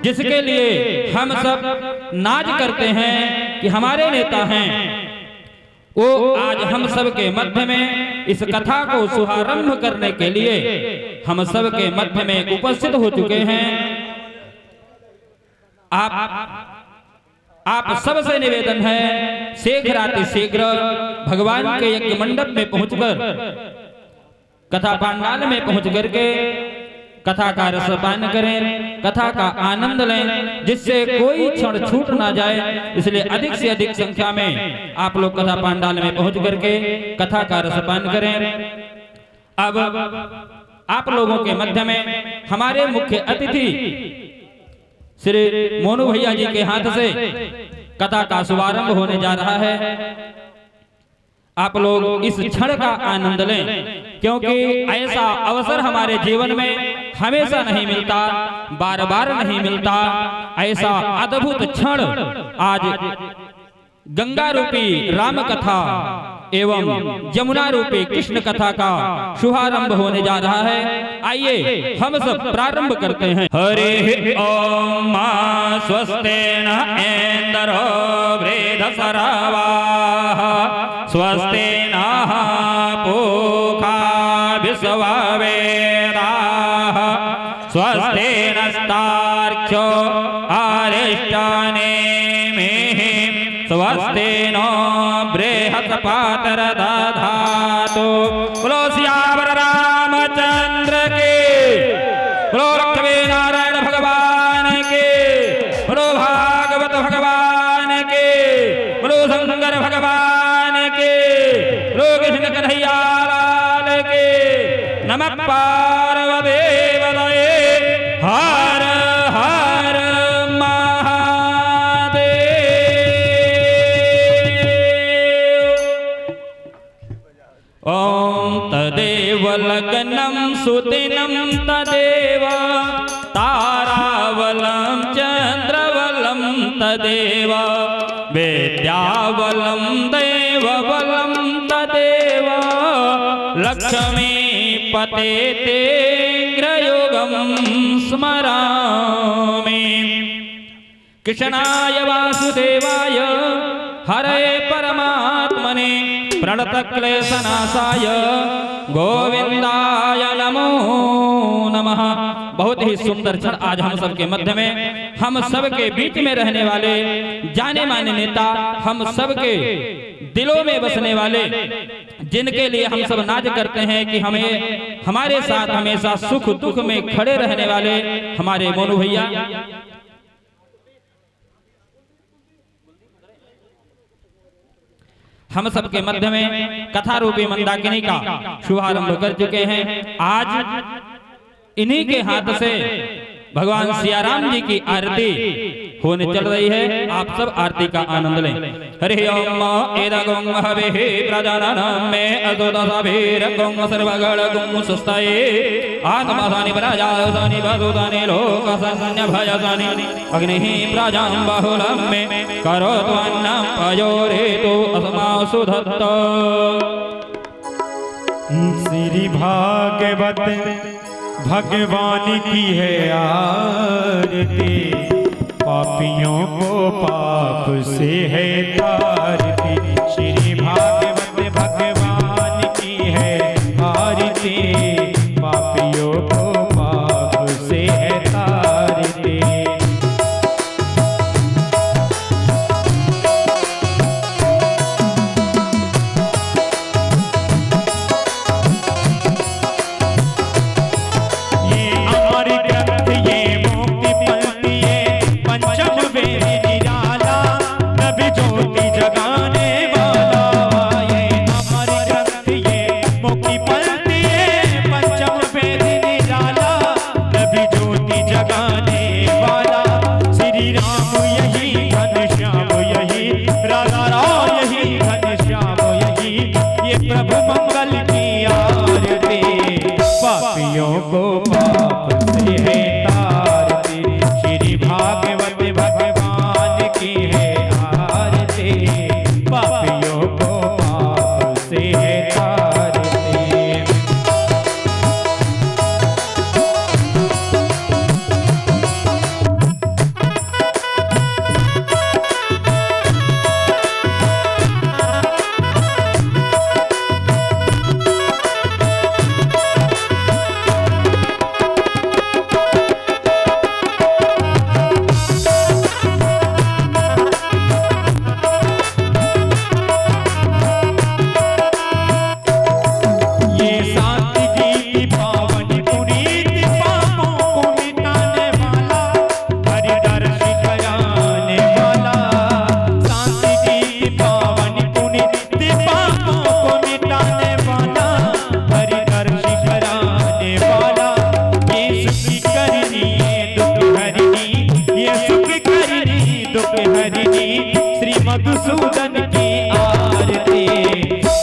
जिसके लिए हम सब नाज करते हैं कि हमारे नेता हैं, वो आज हम सब के मध्य में इस कथा को शुभारंभ करने के लिए हम सब के मध्य में उपस्थित हो चुके हैं। आप सबसे निवेदन है, शीघ्राति शीघ्र भगवान के यज्ञ मंडप में पहुंचकर कथा पांडाल में पहुंच करके कथा का रसपान करें, कथा का आनंद लें, जिससे कोई क्षण छूट ना जाए। इसलिए अधिक से अधिक संख्या में आप लोग कथा पांडाल में पहुंच करके कथा का रसपान करें। अब आप लोगों के मध्य में हमारे मुख्य अतिथि श्री मोनू भैया जी के हाथ से कथा का शुभारंभ होने जा रहा है। आप लोग इस क्षण का आनंद लें, क्योंकि ऐसा अवसर हमारे जीवन में हमेशा नहीं मिलता, बार बार नहीं मिलता। ऐसा अद्भुत क्षण आज गंगा रूपी राम कथा एवं जमुना रूपी कृष्ण कथा का शुभारंभ होने जा रहा है। आइए हम सब प्रारंभ करते हैं। हरि ओम मा स्वस्तेन इंद्रो वृद्धसरवाः स्वस्तेन पूषा विश्ववेदाः स्वस्तेनस्तार्क्ष्यो अरिष्टनेमिः स्वस्तेन बृहस्पतिर्दधातु। बोलो सियावर रामचंद्र के, बोलो लक्ष्मी नारायण भगवान के, बोलो भागवत भगवान के, बोलो शंकर भगवान के, बोलो कृष्ण कन्हैया लाल के। नमः पार्वती पतये, हर हर ओम तदेव लग्नं सुदिनं तदेव तारावलं चंद्रवलं तदेव विद्यावलं देववलं तदेव लक्ष्मीपते तेऽग्रयोगं स्मरामि। कृष्णाय वासुदेवाय हरे परमात्मने प्रणतक्लेशनाशाय गोविंदाय नमो नमः। बहुत ही सुंदर क्षण आज हम सबके मध्य में, हम सबके बीच में रहने वाले जाने माने नेता, हम सबके दिलों में बसने वाले, जिनके लिए हम सब नाज करते हैं कि हमें हमारे साथ हमेशा सुख दुख में खड़े रहने वाले हमारे मोनू भैया। हम सबके मध्य में कथा रूपी मंदाकिनी का शुभारंभ कर चुके हैं। आज इन्हीं के हाथ से भगवान सियाराम जी की आरती होने चल रही है। आप सब आरती का आनंद लें। हरि ओम एदगं हविः प्रजानानां मे अदोदसभिरगं सर्वगणगं सुस्ताये आत्मसानि प्रजासानि वसुदानि लोकसन्न्यभयसानि अग्निः प्रजां बहुलं मे करोतु अन्नं पयोरेतु अस्मासु धत्त। श्री भागवत भगवान की है आरती, पापियों को पाप से है तारती। श्री भागवत भगवान की है आरती, पापियों को पाप से है तारती। पापियों को पाप से है तारती। श्री भागवत भगवान की है आरती, पापियों को पाप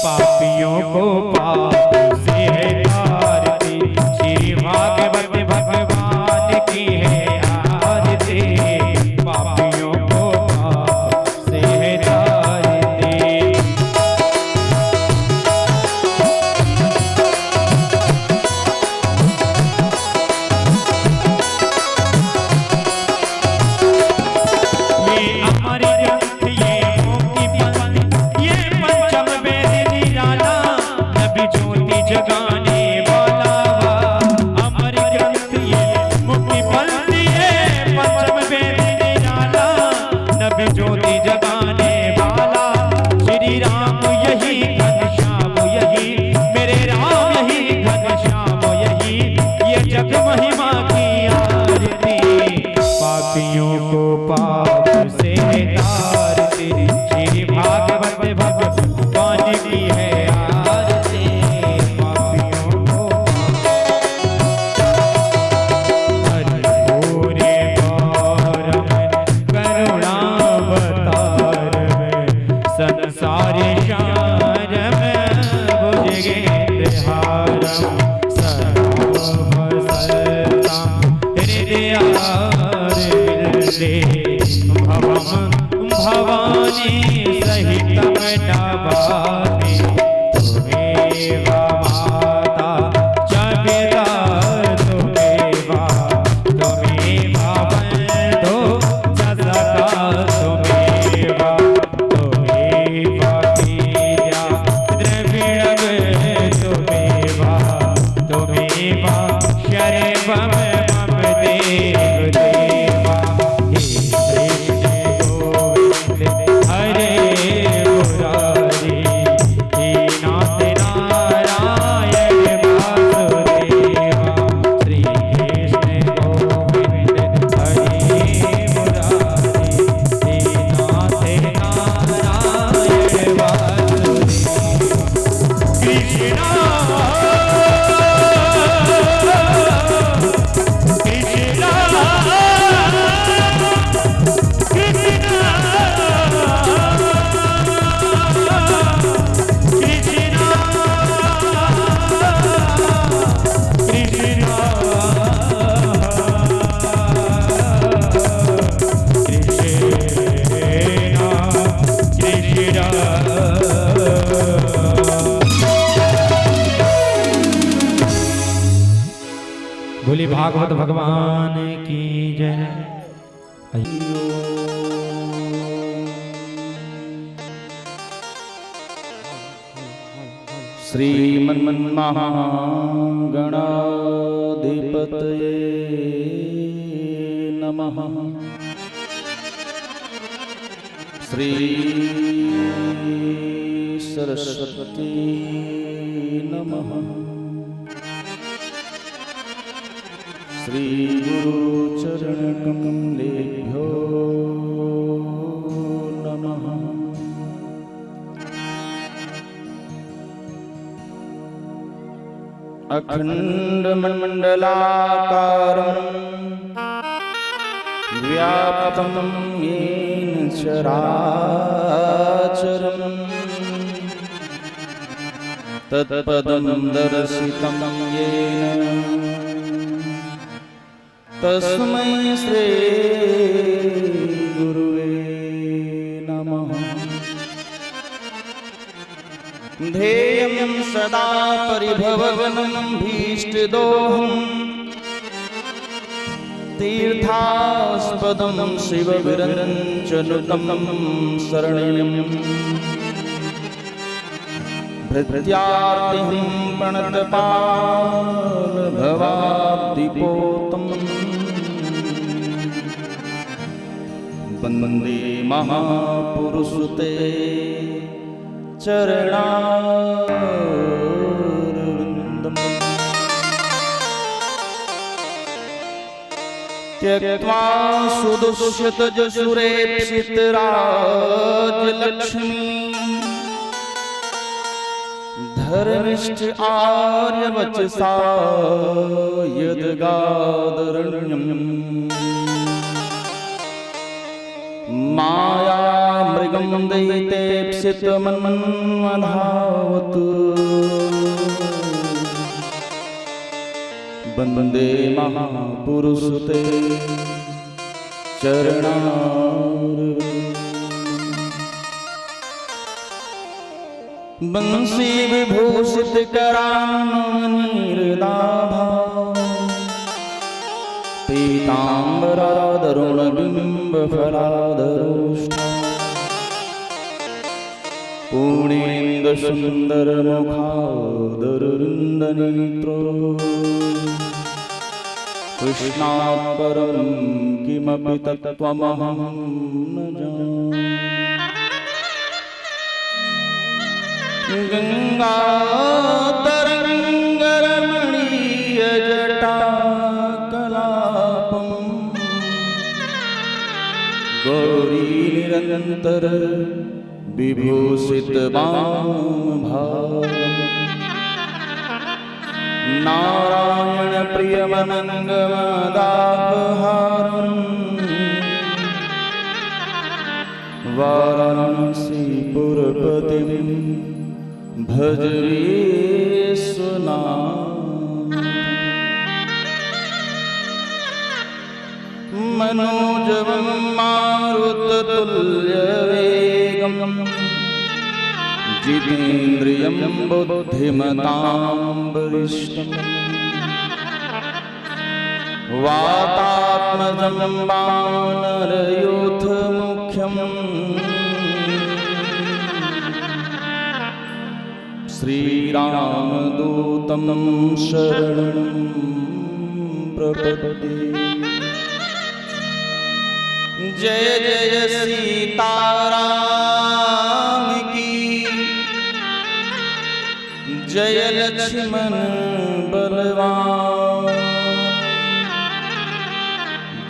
पापियों को पाप से है तारती, श्री भागवत भगवान की है आरती, पापियों को पाप से है तारती। ये अमर ग्रंथ, ये मोती पंथ, ये पंचम वेद निराला, नबी ज्योति जगाने वाला। अमर ग्रंथ, ये मोती पंथ, ये पंचम वेद निराला, नबी ज्योति जगाने वाला। श्री राम यही घनश्याम यही, मेरे राम यही घनश्याम यही, ये जग महिमा की आरती, पापियों को पाप से तारती, श्री भागवत भगवान की है आरती, पापियों को हरि पूरे गौरव करुणावतार में, संसार शार में भुजगेन्द्रहारम, सर्वसरता हृदयारविंदे, भवम भवानी सहितं नमामि, त्वमेव माता च पिता त्वमेव, त्वमेव बन्धो च सखा त्वमेव, त्वमेव विद्या द्रविणं त्वमेव, त्वमेव शर्वं मम देवदेवा। हे कृष्ण गोविंद हरे मुरारी, हे नाथ नारायण वासुदेवा, श्री कृष्ण गोविंद हरे मुरारी, हे नाथ नारायण वासुदेवा। बोली भागवत भगवान की जय। श्रीमन्महागणाधिपतये नमः। श्री सरस्वती नमः। श्री गुरुचरणकमलेभ्यो नमः। अखण्डमण्डलाकारं व्याप्तं येन चराचरं, तत्पदं दर्शितं येन तस्मै श्री गुरुवे नमः। ध्येयं सदा परिभवनं भीष्टदोहं, तीर्थास्पदं शिवविरञ्चनुतं शरण्यं, भृत्यार्तिहं प्रणतपालभवाब्धिपोतं, वन्दे महापुरुषते चरणारविन्दम्। त्यक्त्वा सुदुष्यतजसुरेप्सितराजलक्ष्मी, धर्मिष्ठ आर्यवचसा यद्गादरण्यम्, माया मृगं दैतेप्सितमन्मन्वधावतारम्, वंदे महापुरुष ते चरणारविंद। बंसी विभूषित करान्मणिहृदाभा पीताम्बरादरुणबिम्बफलाधरोष्ठा पूर्णेन्दुसुन्दरमुखादरविन्दनेत्रो कृष्णात् परं किमपि तत्त्वमहं न जाने। गङ्गातरङ्गरमणीयजटाकलापम् गौरीनिरन्तर विभूषितवामभागम् नारायणप्रियमनङ्गमदापहारम् वाराणसीपुरपतिं भज विश्वनाथ। मनोजवं मारुततुल्यवेगं जितेन्द्रियं बुद्धिमतां वरिष्ठम् वातात्मजं वानरयूथमुख्यम् श्रीरामदूतं शरणं प्रपद्ये। जय जय सीताराम की, जय लक्ष्मण बलवान,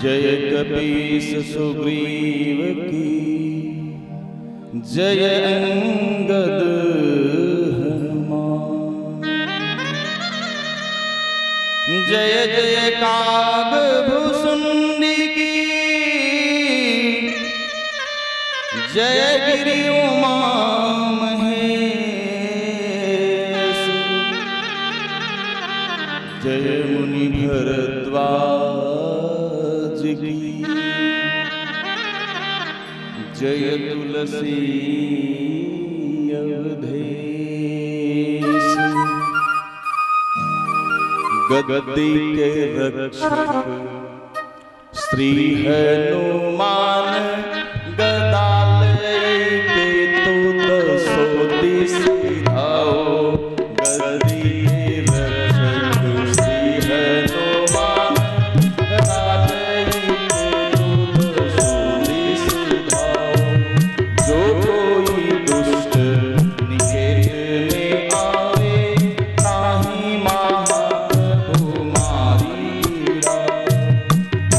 जय कपीस सुग्रीव की, जय अंगद जय जय कागभुसुंडी की, जय गिरि उमा महेश, जय मुनि भरद्वाज की, जय तुलसी अवधेश। गद्दी के रक्षक श्री हनुमान गदा लेके तूत सोती सिधाओ। गद्दी के रक्षक श्री हनुमान गदा लेके तूत सोती सिधाओ। जो कोई दुष्ट निकेत में आवे ताहि महा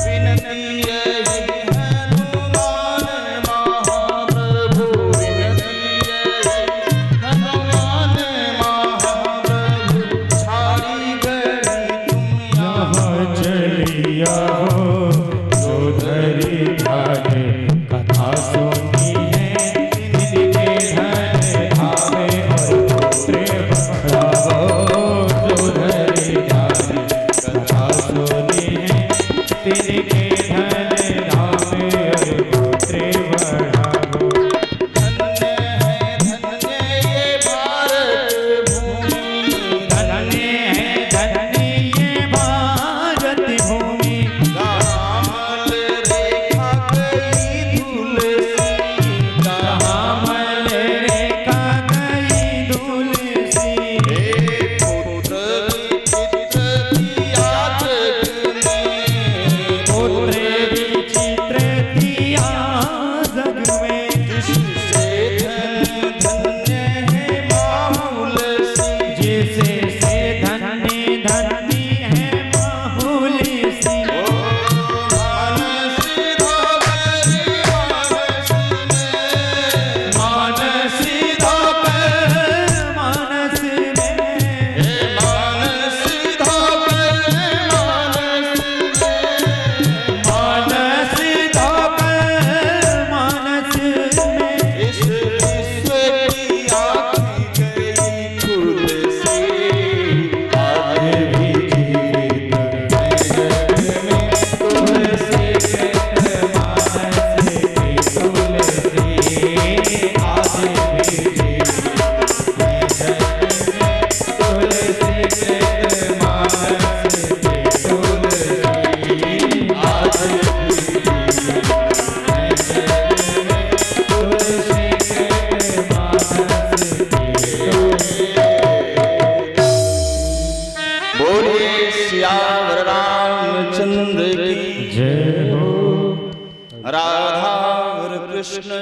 विनती यही हनुमान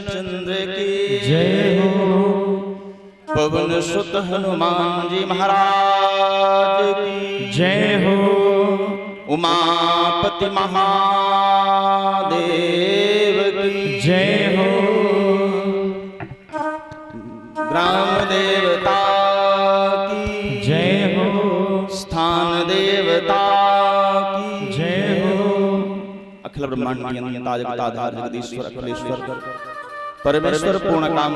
चंद्र की जय हो। पवन सुत हनुमान जी महाराज की जय हो। उमापति महादेव की जय हो। ग्राम देवता की जय हो। स्थान देवता की जय हो। अखिल ब्रह्मांड नियंता जगताधार जगदीश्वर अखिलेश्वर परमेश्वर पूर्ण काम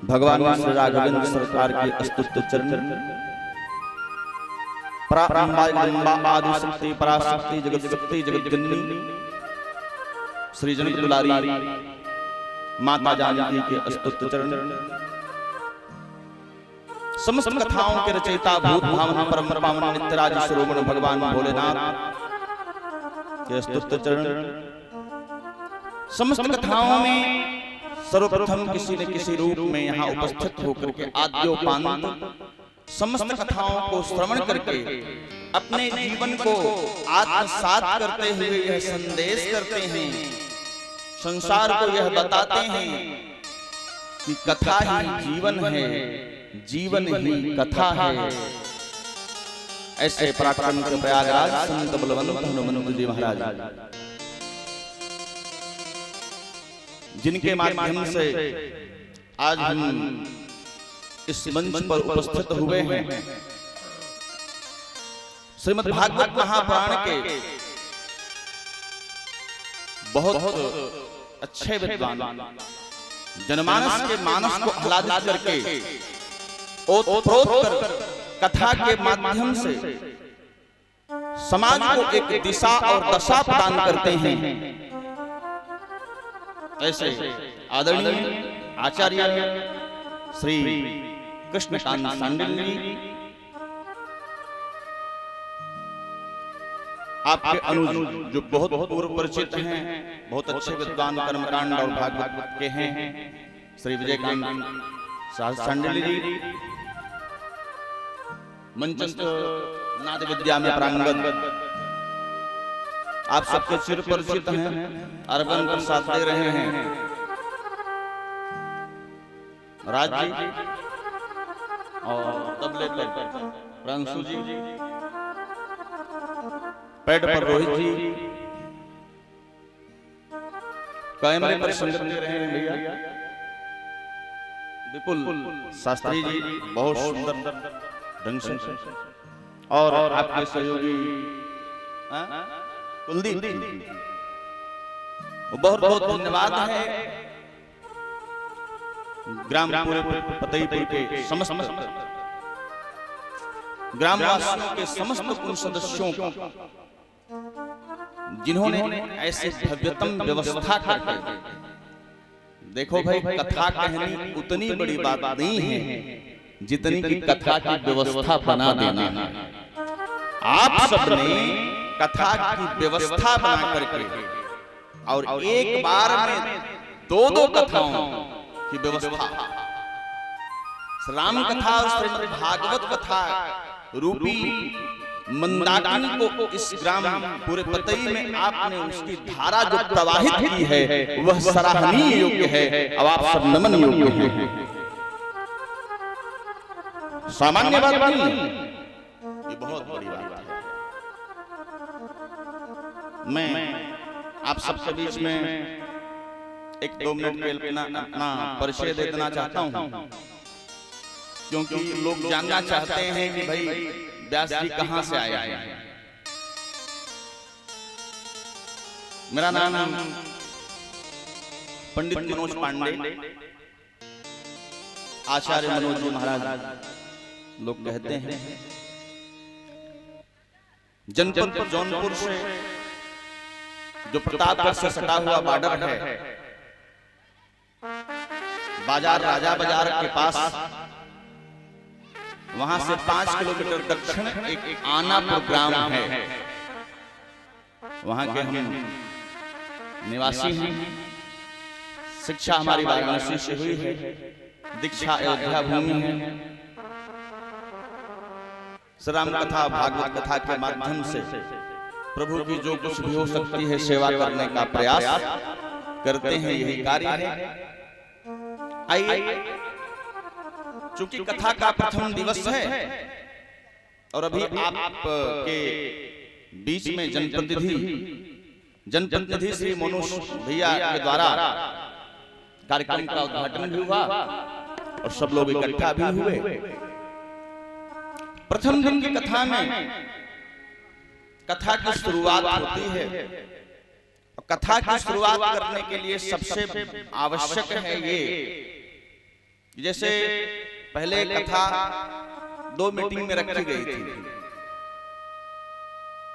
भगवान श्री राघवेंद्र सरकार के स्तुत्य चरण पराम्बा आदि शक्ति पराशक्ति जगत शक्ति जगत जननी श्री जनक दुलारी माता जानकी के स्तुत्य चरण समस्त कथाओं के रचयिता भूत भावन परम पावन नित्यराज शिरोमणि भगवान भोलेनाथ के स्तुत्य चरण समस्त कथाओं में सर्वप्रथम किसी न किसी रूप में यहाँ उपस्थित होकर के आद्योपांत समस्त कथाओं को श्रवण करके अपने जीवन को आत्मसात करते हुए यह संदेश करते हैं, संसार को यह बताते हैं कि कथा ही जीवन है, जीवन ही कथा है। ऐसे पराक्रम के प्रयागराज संत बलवंत हनुमंत जी महाराज जिनके माध्यम से आज हम इस मंच पर उपस्थित हुए हैं, श्रीमद् भागवत महापुराण के बहुत अच्छे विद्वान जनमानस के मानस को आह्लादित करके ओतप्रोत कर कथा के माध्यम से समाज को एक दिशा और दशा प्रदान करते हैं। ऐसे आदरणीय आचार्य श्री कृष्णकांत सांडिल जी आपके अनुज जो बहुत पूर्व परिचित हैं, बहुत अच्छे विद्वान कर्मकांड और भागवत के हैं, श्री विजयकांत सांडिल जी मंचस्थ नाद विद्या में प्रांगत आप सबके सिर परिचित हैं, अरबन प्रसाद दे रहे हैं राज जी और तबले पर प्रांशु जी, पैड पर रोहित जी, कैमरे पर संगत दे रहे हैं भैया विपुल शास्त्री जी बहुत सुंदर ढंग से, और आपके सहयोगी कुलदीप बहुत बहुत धन्यवाद है। ग्राम पतईपुर के समस्त ग्रामवासियों के समस्त कुल सदस्यों को जिन्होंने ऐसे भव्यतम व्यवस्था करके, देखो भाई कथा कहनी उतनी बड़ी बात नहीं है जितनी की कथा की व्यवस्था बना देना है। आप सबने कथा की व्यवस्था बना करके और एक बार में दो कथाओं की व्यवस्था, राम कथा और श्रीमद् भागवत कथा रूपी मंदाकिनी को इस ग्राम पूरे पतई में आपने उसकी धारा जो प्रवाहित की है वह सराहनीय योग्य है। अब आप सब नमन योग्य हैं, सामान्य बात नहीं, ये बहुत बड़ी बात है। मैं आप सबके बीच में एक 2 मिनट के अपना परिचय दे देना चाहता हूं, क्योंकि लोग जानना चाहते हैं कि भाई व्यास जी कहां से आए हैं। मेरा नाम पंडित मनोज पांडे, आचार्य मनोज जी महाराज लोग कहते हैं। जनपद जौनपुर से जो प्रतापगढ़ से सटा हुआ बॉर्डर है, बाजार राजा बाजार के पास, वहां से 5 किलोमीटर दक्षिण एक आनापुर ग्राम है, वहां के हम निवासी हैं। शिक्षा हमारी वाराणसी से हुई है, दीक्षा अयोध्या भूमि है। श्री राम कथा भागवत कथा के माध्यम से प्रभु की जो कुछ भी हो सकती है सेवा करने का प्रयास करते हैं यही कार्य है। आइए, चूंकि कथा का प्रथम दिवस है और अभी आपके बीच में जनप्रतिनिधि श्री मनोज भैया के द्वारा कार्यक्रम का उद्घाटन भी हुआ और सब लोग इकट्ठा भी हुए। प्रथम दिन की कथा में कथा की शुरुआत होती है। कथा की शुरुआत करने के लिए सबसे आवश्यक है ये, जैसे पहले कथा 2 मीटिंग में रखी गई थी।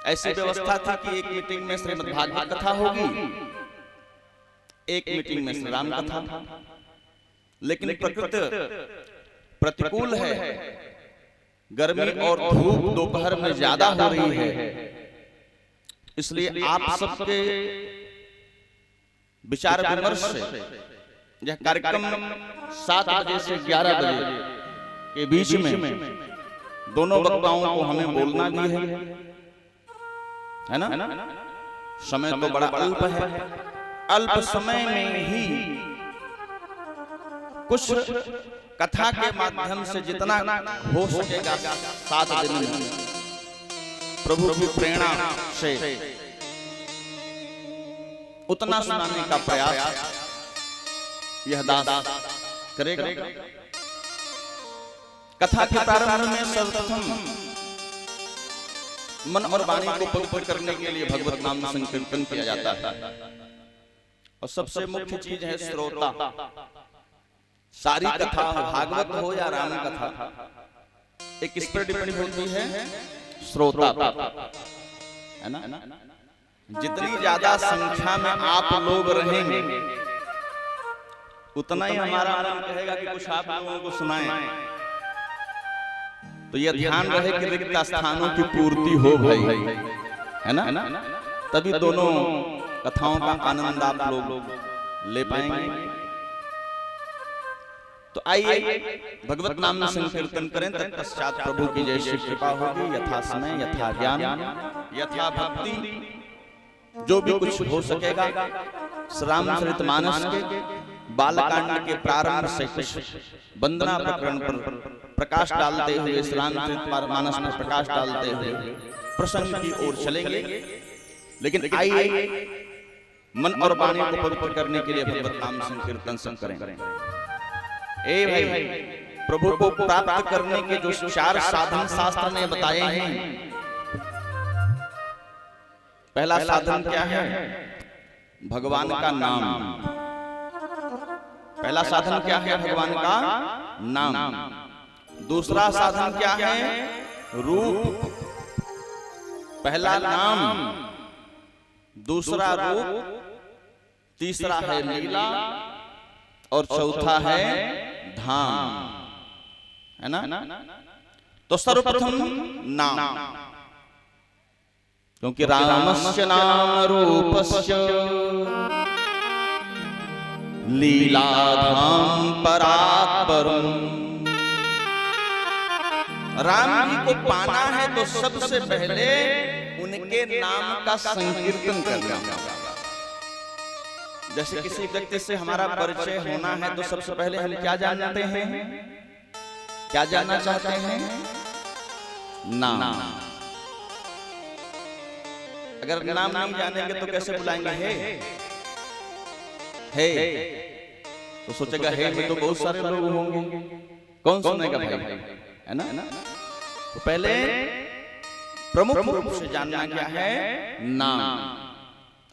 ऐसी व्यवस्था थी कि एक मीटिंग में श्रीमद् भागवत कथा होगी, एक मीटिंग में श्री राम कथा। लेकिन प्रकृति प्रतिकूल है, गर्मी और धूप दोपहर में ज्यादा हो रही है, इसलिए आप सबके विचार विमर्श से यह कार्यक्रम 7 बजे से 11 बजे के बीच में दोनों वक्ताओं को हमें बोलना भी है ना? समय तो बड़ा अल्प है। अल्प समय में ही कुछ कथा के माध्यम से जितना हो सकेगा 7 दिन में प्रभु की प्रेरणा से उतना सुनाने का प्रयास यह दास करेगा। कथा के प्रारंभ में सर्वप्रथम मन और वाणी को पवित्र करने के लिए भगवत नाम संकीर्तन किया जाता है और सबसे मुख्य चीज है श्रोता। सारी कथा भागवत हो या राम कथा, एक इस पर डिपेंड होती है श्रोता, है ना? जितनी ज्यादा संख्या में आप लोग रहेंगे उतना ही हमारा मन कहेगा कि कुछ आप लोगों को सुनाएं। तो यह ध्यान रहे कि रिक्त स्थानों की पूर्ति हो भाई, है ना? तभी दोनों कथाओं का आनंद आप लोग ले पाएंगे। तो आइए भगवत नाम में संकीर्तन करें, तत्पश्चात प्रभु की जय श्री कृपा होगी। यथा समय, यथा ज्ञान, यथा भक्ति, जो भी कुछ हो सकेगा रामचरितमानस के बालकांड के प्रारंभ से कुछ वंदना प्रकरण पर प्रकाश डालते हुए, रामचरितमानस में प्रकाश डालते हुए प्रसंग की ओर चलेंगे। लेकिन आइए मन और वाणी को पवित्र करने के लिए भगवत नाम संकीर्तन करें। ए भाई, प्रभु को प्राप्त करने के जो 4 साधन शास्त्र ने बताए हैं, पहला साधन क्या है? भगवान का नाम। पहला साधन क्या है? भगवान का नाम। दूसरा साधन क्या है? रूप। पहला नाम, दूसरा रूप, तीसरा है लीला और चौथा है धाम, है ना? तो सर्वप्रथम नाम, क्योंकि रामस्य नाम रूपस्य लीलाधाम परात्परम। राम जी को पाना है तो सबसे पहले उनके नाम का संकीर्तन करना। जैसे किसी व्यक्ति से हमारा परिचय होना है तो सबसे पहले हम क्या जानते हैं? क्या जानना चाहते हैं? नाम। अगर नाम नहीं जानेंगे तो कैसे बुलाएंगे? हे तो सोचेगा हे में तो बहुत सारे लोग होंगे, कौन सुनेगा भाई, है ना? तो पहले प्रमुख रूप से जानना क्या है? नाम।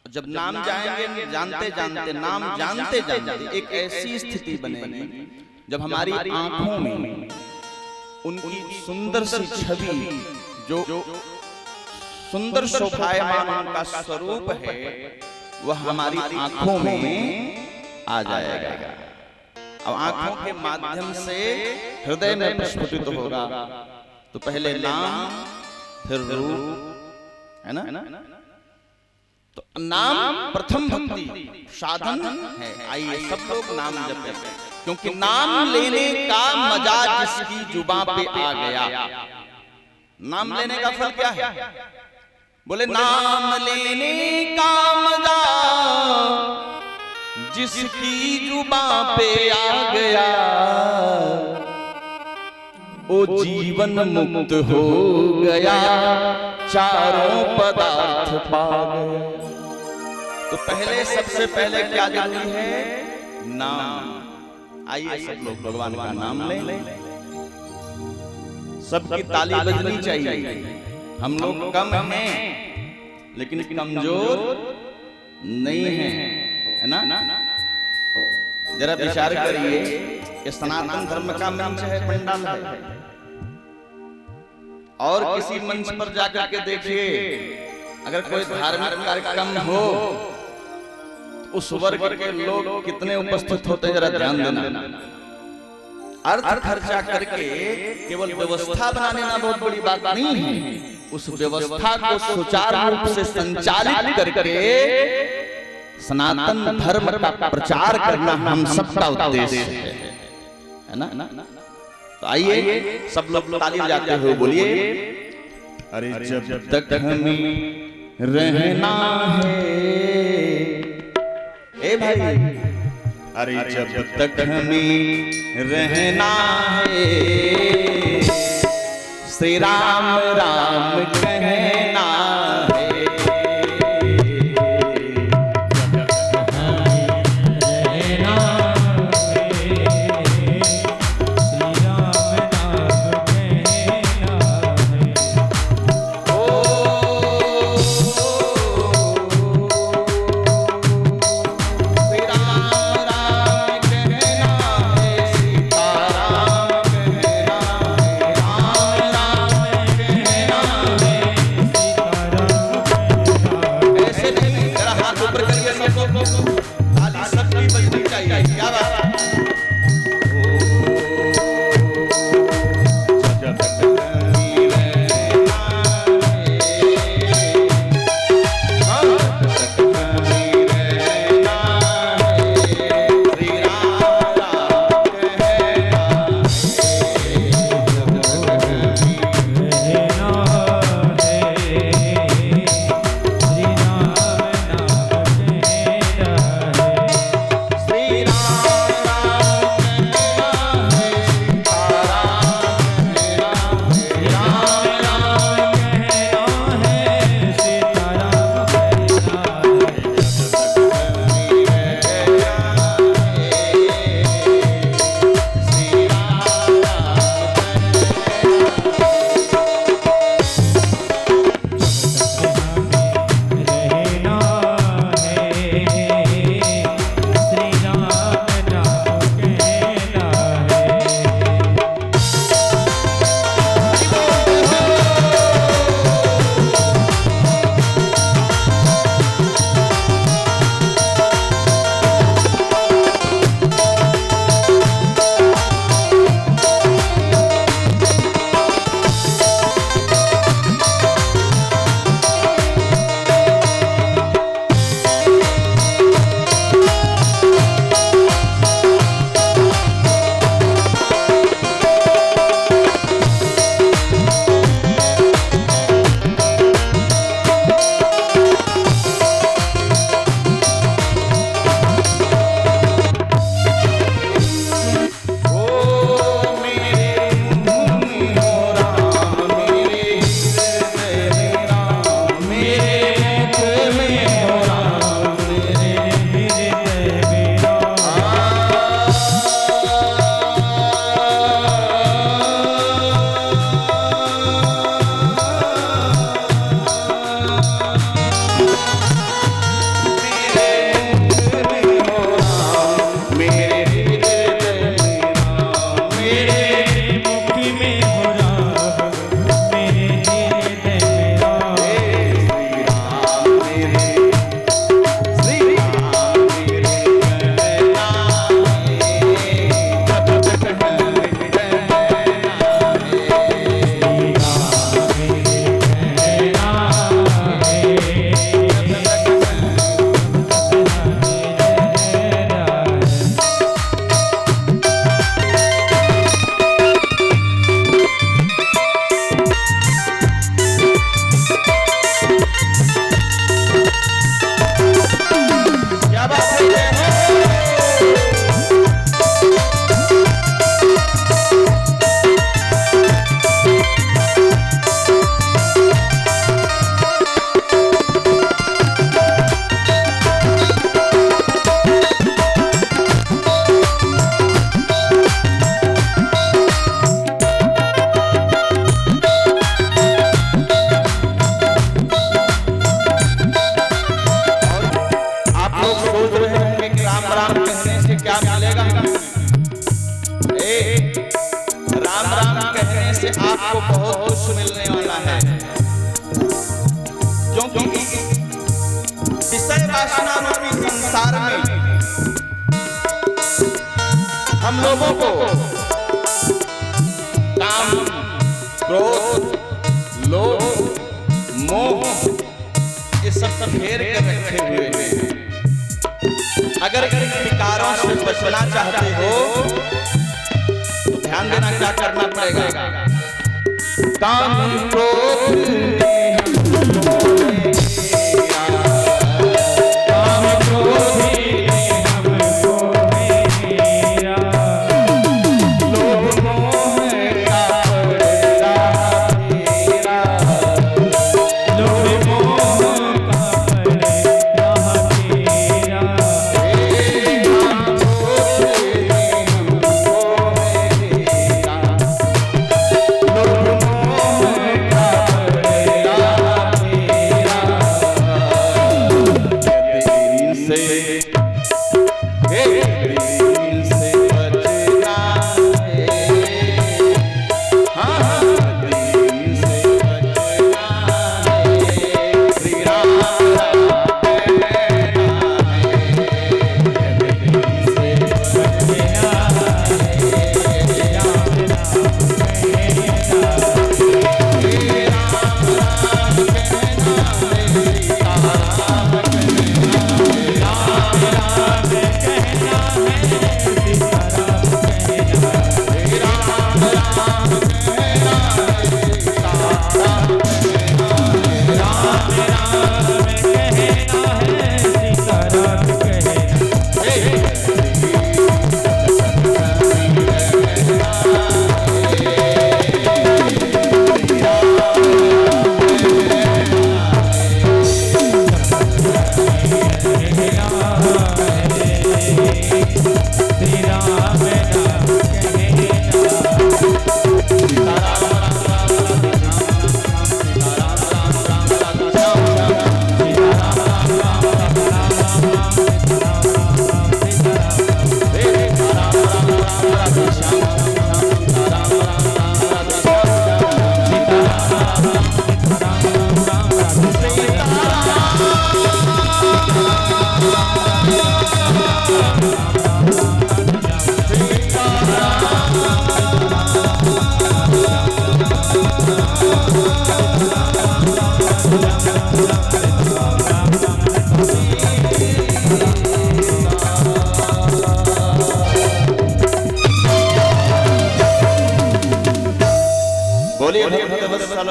जब नाम जाएंगे, जानते जानते नाम जानते जानते एक ऐसी स्थिति बनेगी जब हमारी आंखों में उनकी सुंदर सी छवि, जो सुंदर शोभायमान उनका स्वरूप है, वह हमारी आंखों में आ जाएगा। अब आंखों के माध्यम से हृदय में प्रस्फुटित होगा। तो पहले नाम, फिर रूप, है ना? तो नाम प्रथम भक्ति साधन है। आइए सब लोग नाम जपें, क्योंकि नाम लेने का मजा जिसकी जुबान पे आ गया। नाम लेने का फल क्या है? बोले नाम लेने का मजा जिसकी जुबां पे आ गया वो जीवन मुक्त हो गया, चारों पदार्थ पा गया। तो पहले सबसे पहले क्या जरूरी है? नाम। आइए सब लोग भगवान का नाम लें। सबकी ताली बजनी चाहिए। हम लोग कम हैं लेकिन कमजोर नहीं हैं, है ना? जरा विचार करिए, ये सनातन धर्म का मंच है, पंडाल है, और किसी मंच पर जाकर के देखिए, अगर कोई धार्मिक कार्यक्रम हो उस वर्ग के लोग कितने उपस्थित होते हैं, जरा ध्यान देना। अर्थ खर्चा करके केवल व्यवस्था बनाने ना बहुत बड़ी बात नहीं है, उस व्यवस्था को सुचारू रूप से संचालित करके सनातन धर्म का प्रचार करना हम सबका उद्देश्य है ना? तो आइए सब लोग ताली बजाते हुए बोलिए, अरे जब तक हमें रहना है, ए भाई, अरे जब तक हमें रहना है, श्री राम राम कहना है। राम राम कहने से आपको बहुत कुछ मिलने वाला है, क्योंकि विषय वासना रूपी संसार में हम लोगों को काम, क्रोध, लोभ, मोह ये सब घेर कर रखे हुए हैं। अगर इन विकारों से बचना चाहते हो तो ध्यान देना क्या करना पड़ेगा। काम, क्रोध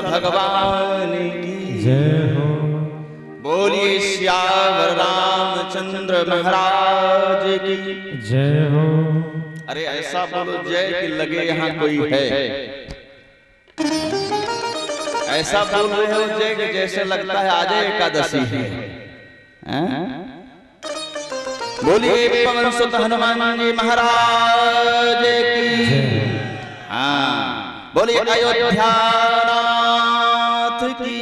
भगवान की जय हो। बोलिए श्यावर रामचंद्र महाराज की जय हो। अरे ऐसा बोलो जय कि लगे यहाँ कोई है। ऐसा बोल रहे हो जय कि जैसे लगता है आज एकादशी है। बोलिए पवन सुत हनुमान जी महाराज की। हाँ बोलिए अयोध्या नाथ की।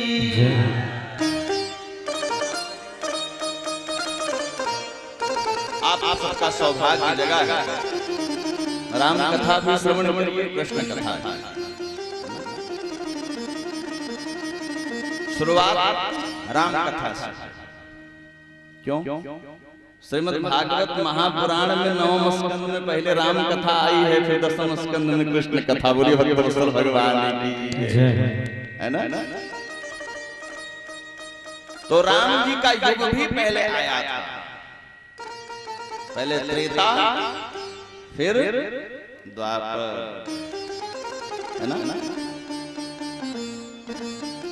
आप सबका सौभाग्य जगह राम कथा भी श्रवण करिए, कृष्ण कथा। शुरुआत राम कथा से। क्यों? श्रीमद् भागवत महापुराण में 9वें स्कंद में पहले राम कथा आई है, फिर 10वें स्कंद में कृष्ण कथा। बोलिए भक्तवत्सल भगवान की जय। है ना? तो राम जी का युग भी पहले आया था। पहले त्रेता, फिर द्वापर। है ना?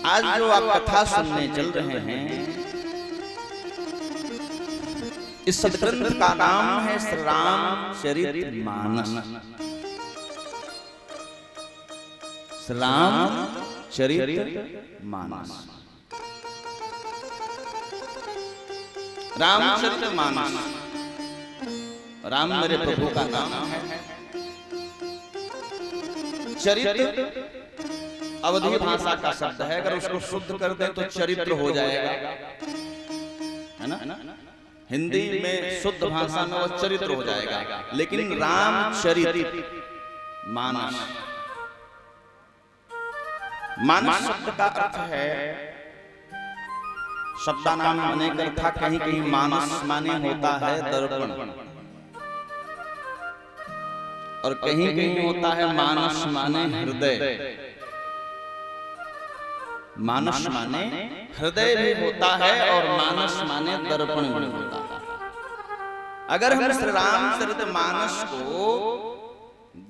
आज जो आप कथा सुनने चल रहे हैं, इस सदग्रंथ का नाम है श्री रामचरितमानस। श्री रामचरितमानस। रामचरितमानस राम मेरे प्रभु का नाम है। चरित्र अवधी भाषा का शब्द है, अगर उसको शुद्ध कर दे तो चरित्र हो जाएगा। है ना? हिंदी में शुद्ध भाषा में वो चरित्र हो जाएगा, लेकिन रामचरित मानस मानस शब्द का अर्थ है, शब्दानाम अनेक अर्थ, कहीं कहीं मानस माने होता है दर्पण, और कहीं कहीं होता है मानस माने हृदय। मानस माने हृदय भी होता है और मानस माने दर्पण भी होता है। अगर हम श्री रामचरितमानस को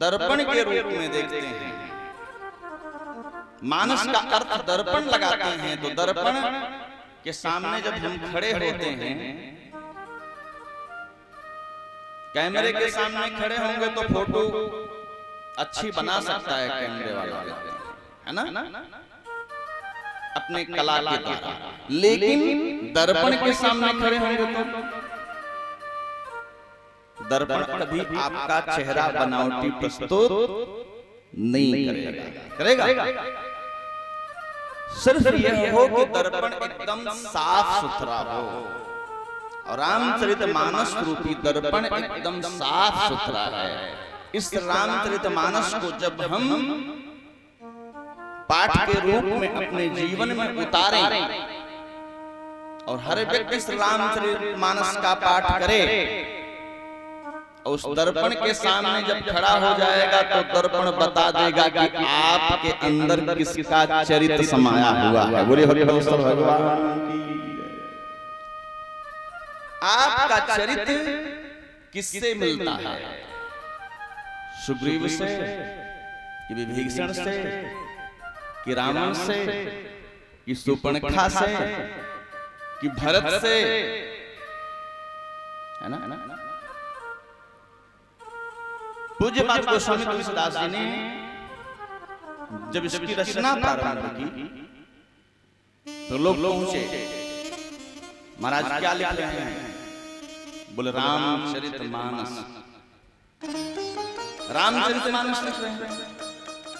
दर्पण के रूप में देखते हैं, मानस का अर्थ दर्पण लगाते हैं, तो दर्पण के सामने जब हम खड़े होते हैं, कैमरे के सामने खड़े होंगे तो फोटो अच्छी बना सकता है कैमरे वाला, है ना, अपने कला के द्वारा। लेकिन दर्पण के सामने खड़े होंगे तो दर्पण कभी आपका चेहरा बनावटी प्रस्तुत नहीं करेगा। सिर्फ यह हो कि दर्पण एकदम साफ सुथरा हो, और रामचरितमानस रूपी दर्पण एकदम साफ सुथरा है। इस रामचरितमानस को जब हम पाठ के रूप में अपने जीवन में उतारें, और हर व्यक्ति इस रामचरितमानस का पाठ करे, उस दर्पण के सामने जब खड़ा हो जाएगा तो दर्पण बता देगा कि आपके अंदर किसका चरित्र समाया हुआ है। बोले हरि हरि भगवान की। आपका चरित्र किससे मिलता है? सुग्रीव से कि विभीषण से कि रावण से कि शूर्पणखा से कि भरत से, है ना। पूज्य बात गोस्वामी तुलसीदास जी ने जब इसकी रचना प्रारंभ की तो लोग पहुंचे, महाराज क्या लिख रहे हैं? बोले रामचरितमानस। रामचरितमानस लिख रहे हैं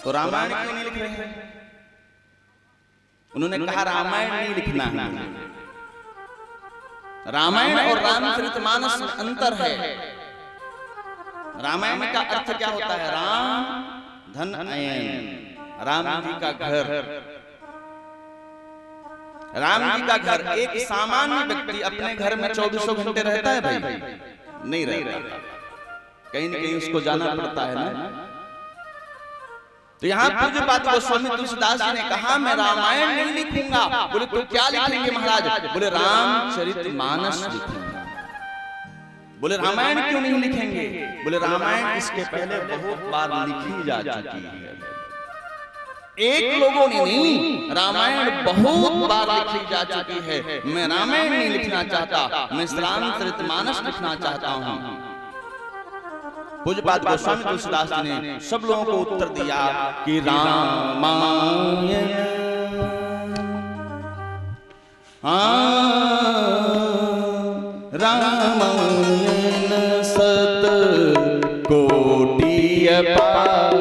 तो रामायण क्यों नहीं लिख रहे हैं? उन्होंने कहा रामायण नहीं लिखना है। रामायण और रामचरितमानस में अंतर है। रामायण का अर्थ क्या होता है? राम धन अयन, राम जी का घर। राम जी का घर एक सामान्य व्यक्ति अपने घर में 24 घंटे रहता है भाई? नहीं रहता, कहीं न कहीं उसको जाना पड़ता है ना। तो यहाँ पूज्य बात गोस्वामी तुलसीदास जी ने कहा मैं रामायण नहीं लिखूंगा। बोले तो क्या लिखेंगे महाराज? बोले रामचरितमानस लिखूंगा। बोले रामायण क्यों नहीं लिखेंगे? बोले रामायण इसके पहले बहुत बार लिखी जा चुकी है। एक लोगों ने नहीं, रामायण बहुत बार लिखी जा चुकी है। मैं रामायण नहीं लिखना चाहता, मैं रामचरितमानस लिखना चाहता हूँ। पूज्य बात गोस्वामी तुलसीदास जी ने सब लोगों को उत्तर दिया कि रामायण रामायण सत कोटि अपार,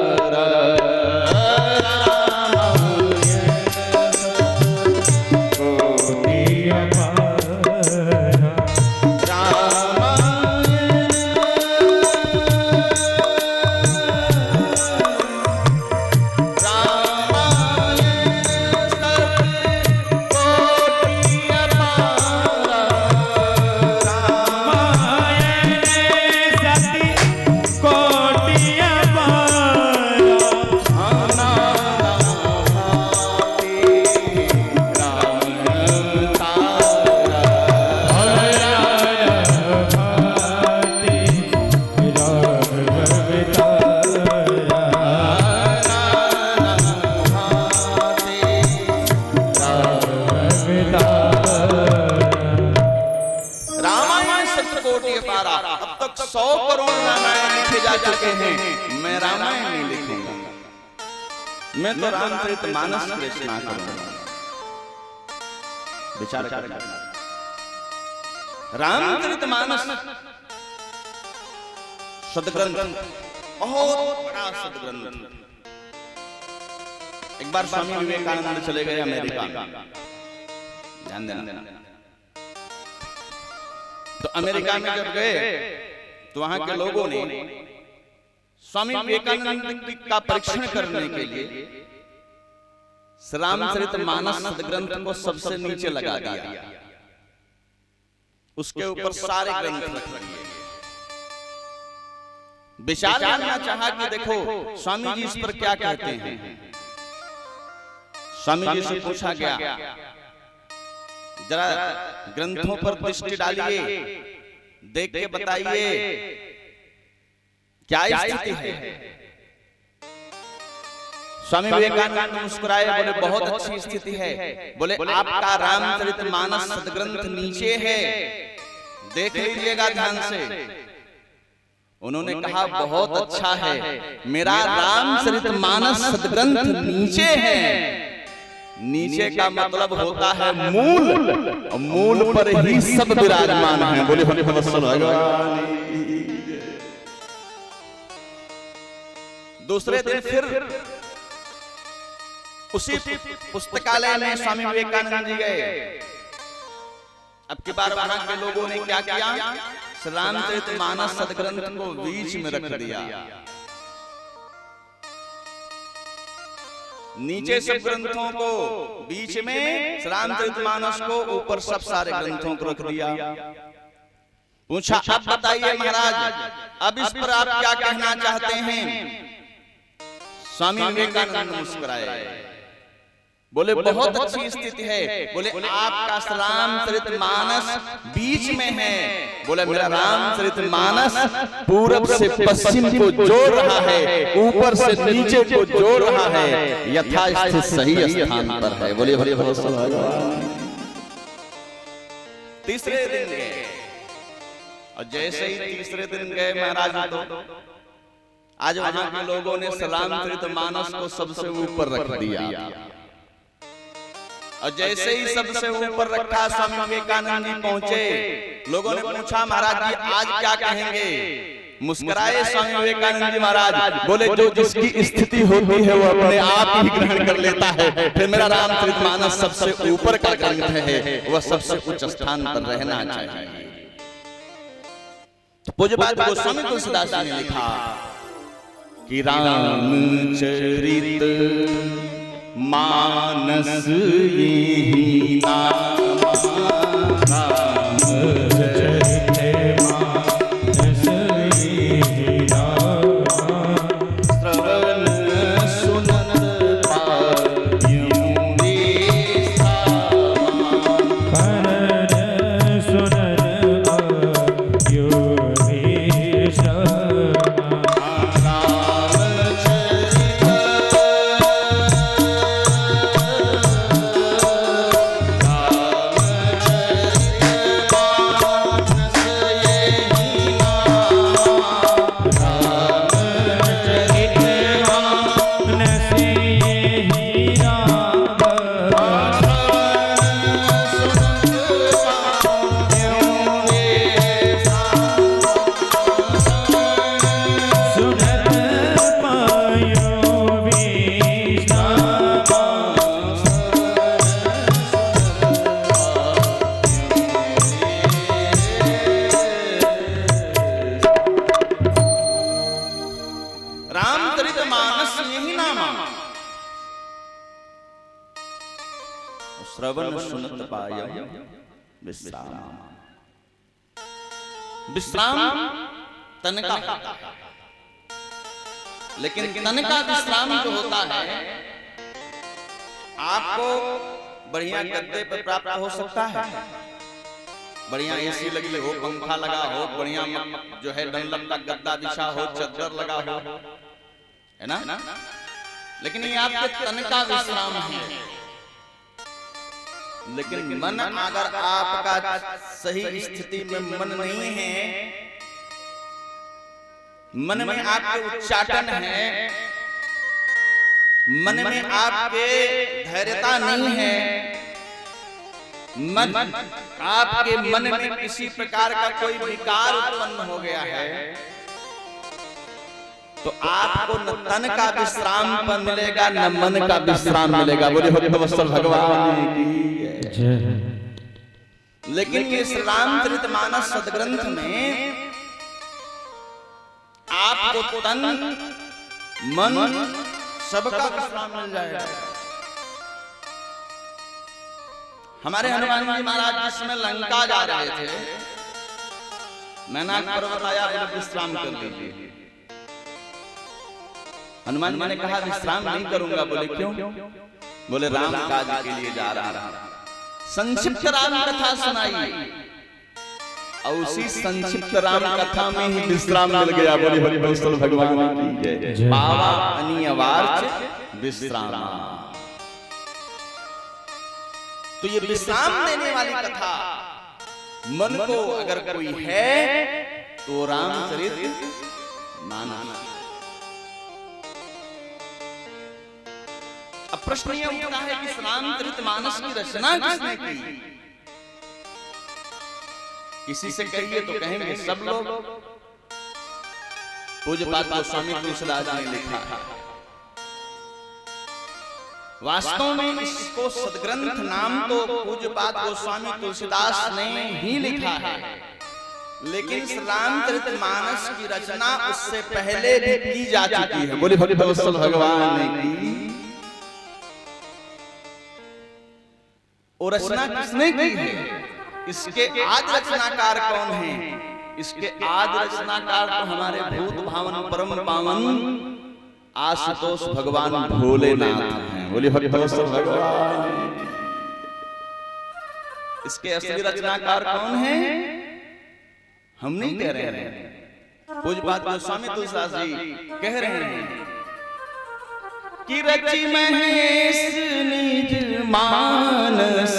मैं रामायण नहीं लिखूंगा, मैं तो रामचरितमानस की रचना करूंगा। विचार करना। रामचरितमानस सदग्रंथ, बहुत बड़ा सदग्रंथ। एक बार स्वामी विवेकानंद चले गए अमेरिका, ध्यान देना। तो अमेरिका में जब गए तो वहां के लोगों ने स्वामी विवेकानंद का परीक्षण करने के लिए रामचरितमानस सदग्रंथ को सबसे नीचे लगा दिया, उसके ऊपर सारे ग्रंथ रख दिए। विचार करना चाहा कि देखो स्वामी जी इस पर क्या कहते हैं। स्वामी जी से पूछा गया, जरा ग्रंथों पर दृष्टि डालिए, देख के बताइए क्या स्थिति है। स्वामी विवेकानंद मुस्कुराए, बोले बहुत अच्छी स्थिति है। बोले आपका रामचरितमानस सदग्रंथ नीचे है, देख लीजिएगा ध्यान से। उन्होंने कहा बहुत अच्छा है, मेरा रामचरितमानस सदग्रंथ नीचे है। नीचे का मतलब होता है मूल, मूल पर ही सब विराजमान है। बोले भगवान। दूसरे दिन फिर उसी पुस्तकालय में स्वामी विवेकानंद जी गए। अब की बार वहां के लोगों ने क्या किया, रामचरितमानस सदग्रंथ को बीच में रख दिया। नीचे सब ग्रंथों को बीच में, रामचरितमानस को ऊपर सब सारे ग्रंथों को रख दिया। पूछा अब बताइए महाराज, अब इस पर आप क्या कहना चाहते हैं। स्वामी विवेकानंद मुस्कुराए, बोले बहुत अच्छी स्थिति है। बोले आपका रामचरितमानस बीच में है। बोले मेरा रामचरितमानस पूरब से पश्चिम को जोड़ रहा है, ऊपर से नीचे को जोड़ रहा है, यथास्थित सही स्थान पर है। बोले भले भगवान। तीसरे दिन गए, और जैसे ही तीसरे दिन गए महाराज, तो आज वहां के लोगों ने रामचरितमानस को सबसे ऊपर रख दिया। और जैसे ही सबसे ऊपर रखा, स्वामी विवेकानंद जी पहुंचे। लोगों ने पूछा महाराज जी आज क्या कहेंगे। मुस्कुराए स्वामी विवेकानंद जी महाराज, बोले जो जिसकी स्थिति होती है वो अपने आप ही ग्रहण कर लेता है। फिर मेरा रामचरितमानस सबसे ऊपर का ग्रंथ है, वह सबसे उच्च स्थान पर रहना चाहिए। पूज्यपाद गोस्वामी तुलसीदास जी ने लिखा कि रामचरित मानस यही नाम, रामचरित मानस यही नाम, श्रवण सुनत पायूं सामा, करण सुनन आयूं सामा। श्रवण सुनत पायं विश्राम। विश्राम तन का होता है, लेकिन तन का विश्राम जो होता है आपको बढ़िया गद्दे पर प्राप्त हो सकता है। बढ़िया एसी लगी हो, पंखा लगा हो, बढ़िया जो है डंलप का गद्दा बिछा हो, चादर लगा हो, है ना। लेकिन ये आपके तन का विश्राम है। लेकिन मन अगर आपका सही स्थिति में मन नहीं है, मन में आपके उच्चाटन है, मन में आपके धैर्यता नहीं है, मन आपके मन में किसी प्रकार का कोई विकार उत्पन्न हो गया है, तो आपको न तन का विश्राम पर मिलेगा न मन का विश्राम मिलेगा। बोले हरिवंशल भगवान की जय। लेकिन ये रामचरितमानस सदग्रंथ में आपको तन मन सबका विश्राम मिल जाएगा। हमारे हनुमान जी महाराज जिसमें लंका जा रहे थे, मैनाक पर्वत आया, बोले विश्राम कर लीजिए। हनुमान जी ने कहा विश्राम नहीं करूंगा। बोले क्यों? बोले राम काज के लिए जा रहा। संक्षिप्त राम कथा सुनाई और उसी संक्षिप्त राम कथा में ही विश्राम मिल गया। बोले हरि वैष्णव भगवान की जय। बाबा अनिवार्च विश्राम। तो ये विश्राम देने वाली कथा मन को अगर कोई है तो रामचरित मानस। अब प्रश्न यह उठता है कि रामचरित मानस की रचना किसने की? किसी से कहिए तो कहेंगे सब लोग। पूज्यपाद गोस्वामी तुलसीदास जी ने लिखा है। वास्तव में इसको सदग्रंथ नाम तो पूज्यपाद गोस्वामी तुलसीदास ने ही लिखा है, लेकिन रामचरित मानस की रचना उससे पहले भी की जा चुकी है। बोले भगवान भगवान ने की। और रचना किसने की है? इसके आज रचनाकार कौन है? इसके आज रचनाकार तो हमारे भूत भावन परम पावन आशुतोष भगवान भोलेनाथ हैं। बोले भगवान। इसके असली रचनाकार कौन है? हम नहीं कह रहे हैं, पूज्यपाद गोस्वामी तुलसीदास जी कह रहे हैं कि रचि महेश निज मानस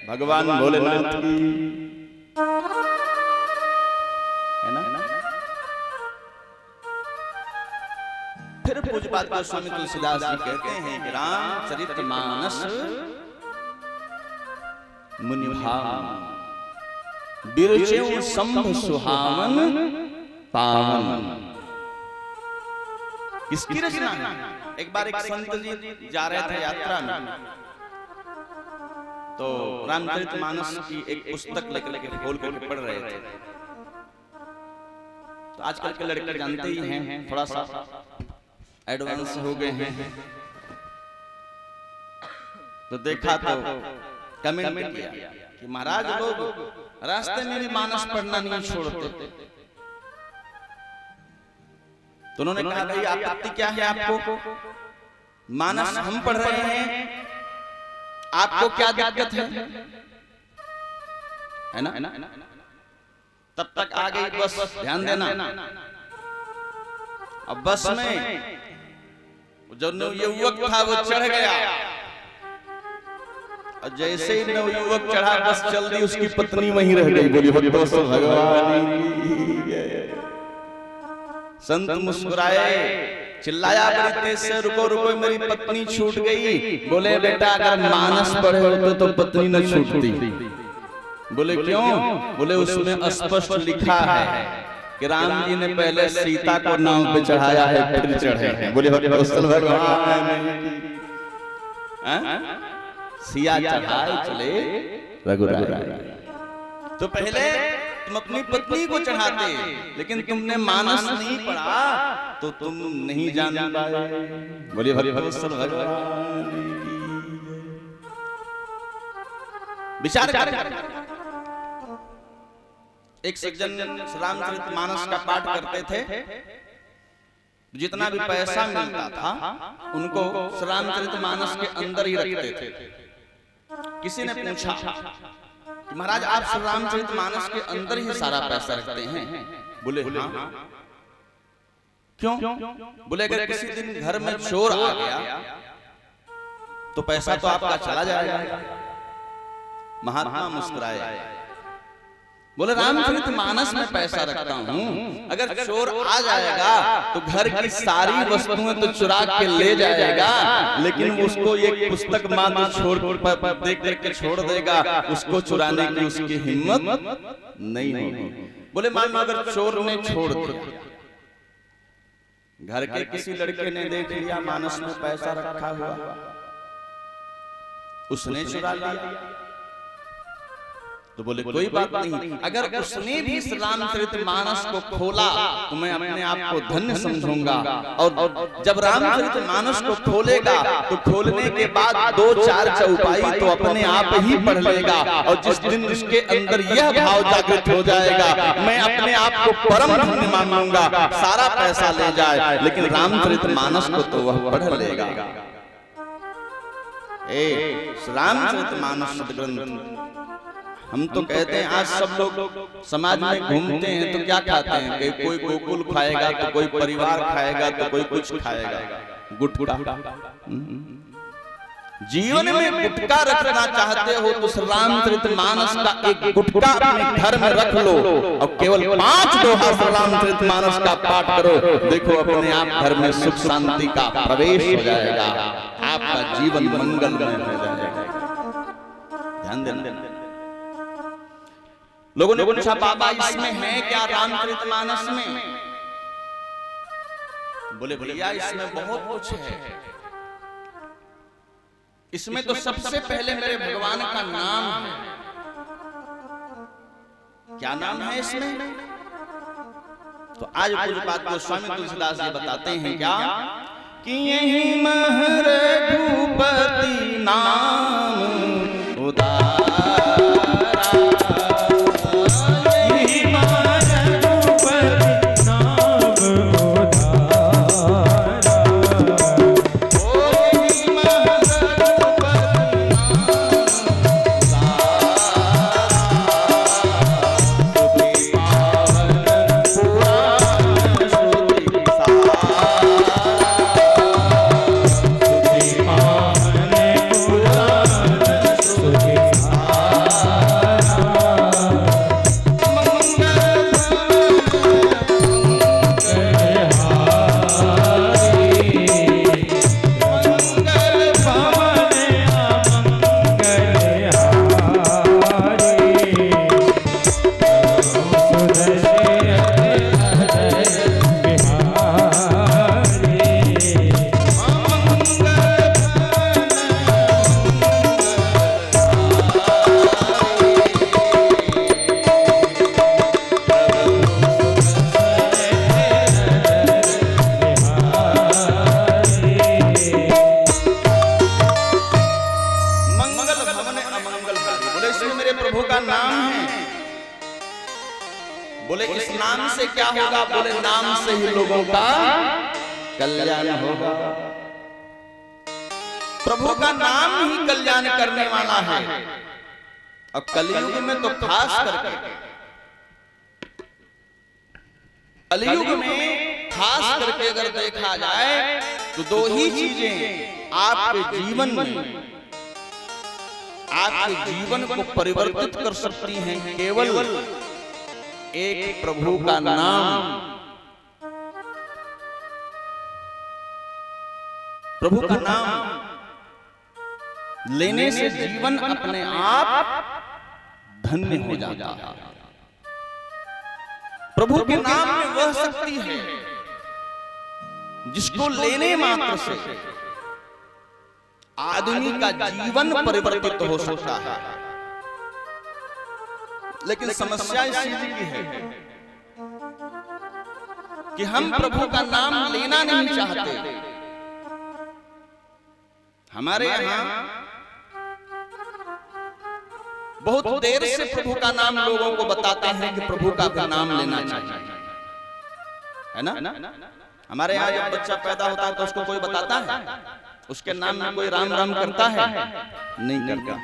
भगवान भोलेनाथ की है ना। फिर पूज्यपाद गोस्वामी तुलसीदास जी कहते हैं कि रामचरित मानस मुनिभावन बिरचेउ संभ सुहावन पावन। इसकी रचना है। एक बार एक संत जी जा रहे थे यात्रा में, तो रामचरित मानस की एक पुस्तक लेकर के खोल करके पढ़ रहे थे। तो आजकल के लड़के जानते ही हैं, थोड़ा सा एडवांस हो गए हैं। तो देखा तो कमेंट किया कि महाराज लोग रास्ते में भी मानस पढ़ना नहीं छोड़ते। तो उन्होंने कहा भाई आपत्ति क्या है आपको? मानस हम पढ़ रहे हैं, आपको क्या दिक्कत है ना? तब तक आ गई बस, ध्यान देना। अब बस में जो नवयुवक था वो चढ़ गया, और जैसे ही नवयुवक चढ़ा बस चल दी, उसकी पत्नी वहीं रह गई। बोली भगवान। संत मुस्कुराए, चिल्लाया बड़ी तेज से, रुको रुको मेरी पत्नी छूट गई। बोले बेटा अगर मानस पढ़े होते तो पत्नी न छूटती। बोले क्यों? बोले उसमें स्पष्ट लिखा है कि राम जी ने पहले सीता को नाव पे चढ़ाया है फिर चढ़े हैं। बोले भगवान सिया चढ़ाए चले रघुराय। तो पहले तुम अपनी पत्नी को चढ़ाते, लेकिन तुमने मानस नहीं पढ़ा तो तुम नहीं जान पाए। बोले भगवान। विचार कर। एक सज्जन रामचरित मानस का पाठ करते थे, जितना भी पैसा मिलता था उनको रामचरित मानस के अंदर ही रखते थे। किसी ने पूछा कि महाराज आप रामचरित मानस के अंदर ही सारा पैसा रखते हैं? बोले हाँ। क्यों? बोले अगर किसी दिन घर में चोर आ गया तो पैसा तो आपका चला जाएगा। महात्मा मुस्कुराए, बोले रामचरितमानस में पैसा रखता हूँ, अगर चोर आ जाएगा तो घर की सारी वस्तुएं तो चुरा के ले जाएगा, लेकिन उसको एक पुस्तक मात्र छोड़ देख करके छोड़ देगा, उसको चुराने की उसकी हिम्मत नहीं होगी। बोले मान लो अगर चोर ने छोड़ दिया, घर के किसी लड़के ने देख लिया मानस में पैसा रखा हुआ, उसने चुरा लिया, तो बोले कोई बात नहीं, अगर उसने भी इस रामचरितमानस को खोला तो मैं अपने आप को धन्य समझूंगा। और जब रामचरितमानस को खोलेगा तो खोलने के बाद 2-4 चौपाई तो अपने आप ही पढ़ लेगा, और जिस दिन उसके अंदर यह भाव जागृत हो जाएगा मैं अपने आप को परम धन्य मानूंगा, सारा पैसा ले जाए लेकिन रामचरितमानस को तो वह पढ़ लेगा। रामचरितमानस सद्ग्रंथ हम तो कहते हैं आज सब लोग समाज में घूमते हैं तो क्या खाते हैं कि कोई गोकुल खाएगा तो कोई परिवार खाएगा तो कोई कुछ खाएगा, गुटखा। जीवन में गुटखा रखना चाहते हो तो रामचरितमानस का एक गुटखा अपने घर में रख लो और केवल 5 दोहा रामचरितमानस का पाठ करो, देखो अपने आप घर में सुख शांति का प्रवेश हो जाएगा, आपका जीवन मंगलमय हो जाएगा। ध्यान देना। लोगों ने पूछा बाबा इसमें है क्या रामचरितमानस में? बोले भैया इसमें बहुत कुछ है, इसमें तो सबसे पहले मेरे भगवान का नाम है। क्या नाम है इसमें? तो आज पूरी बात को स्वामी तुलसीदास जी बताते हैं क्या कि यही महर भूपति नाम उदारा, कल्याण होगा। प्रभु का नाम ही कल्याण करने वाला है, और कलयुग में तो खास करके, कलयुग में खास करके अगर देखा जाए तो 2 ही चीजें आपके जीवन में, आपके जीवन को परिवर्तित कर सकती हैं, केवल एक प्रभु का नाम। प्रभु का नाम लेने से जीवन अपने आप धन्य हो जाता है। प्रभु के नाम में वह शक्ति है जिसको लेने मात्र से आदमी का जीवन परिवर्तित हो सकता है। लेकिन समस्या इस चीज की है कि हम प्रभु का नाम लेना नहीं चाहते। हमारे यहाँ बहुत देर से प्रभु का नाम लोगों को बताते हैं कि प्रभु का भी नाम लेना चाहिए, है ना? हमारे यहाँ जब बच्चा पैदा होता है तो उसको कोई बताता है, उसके नाम में कोई राम राम करता है? नहीं करता।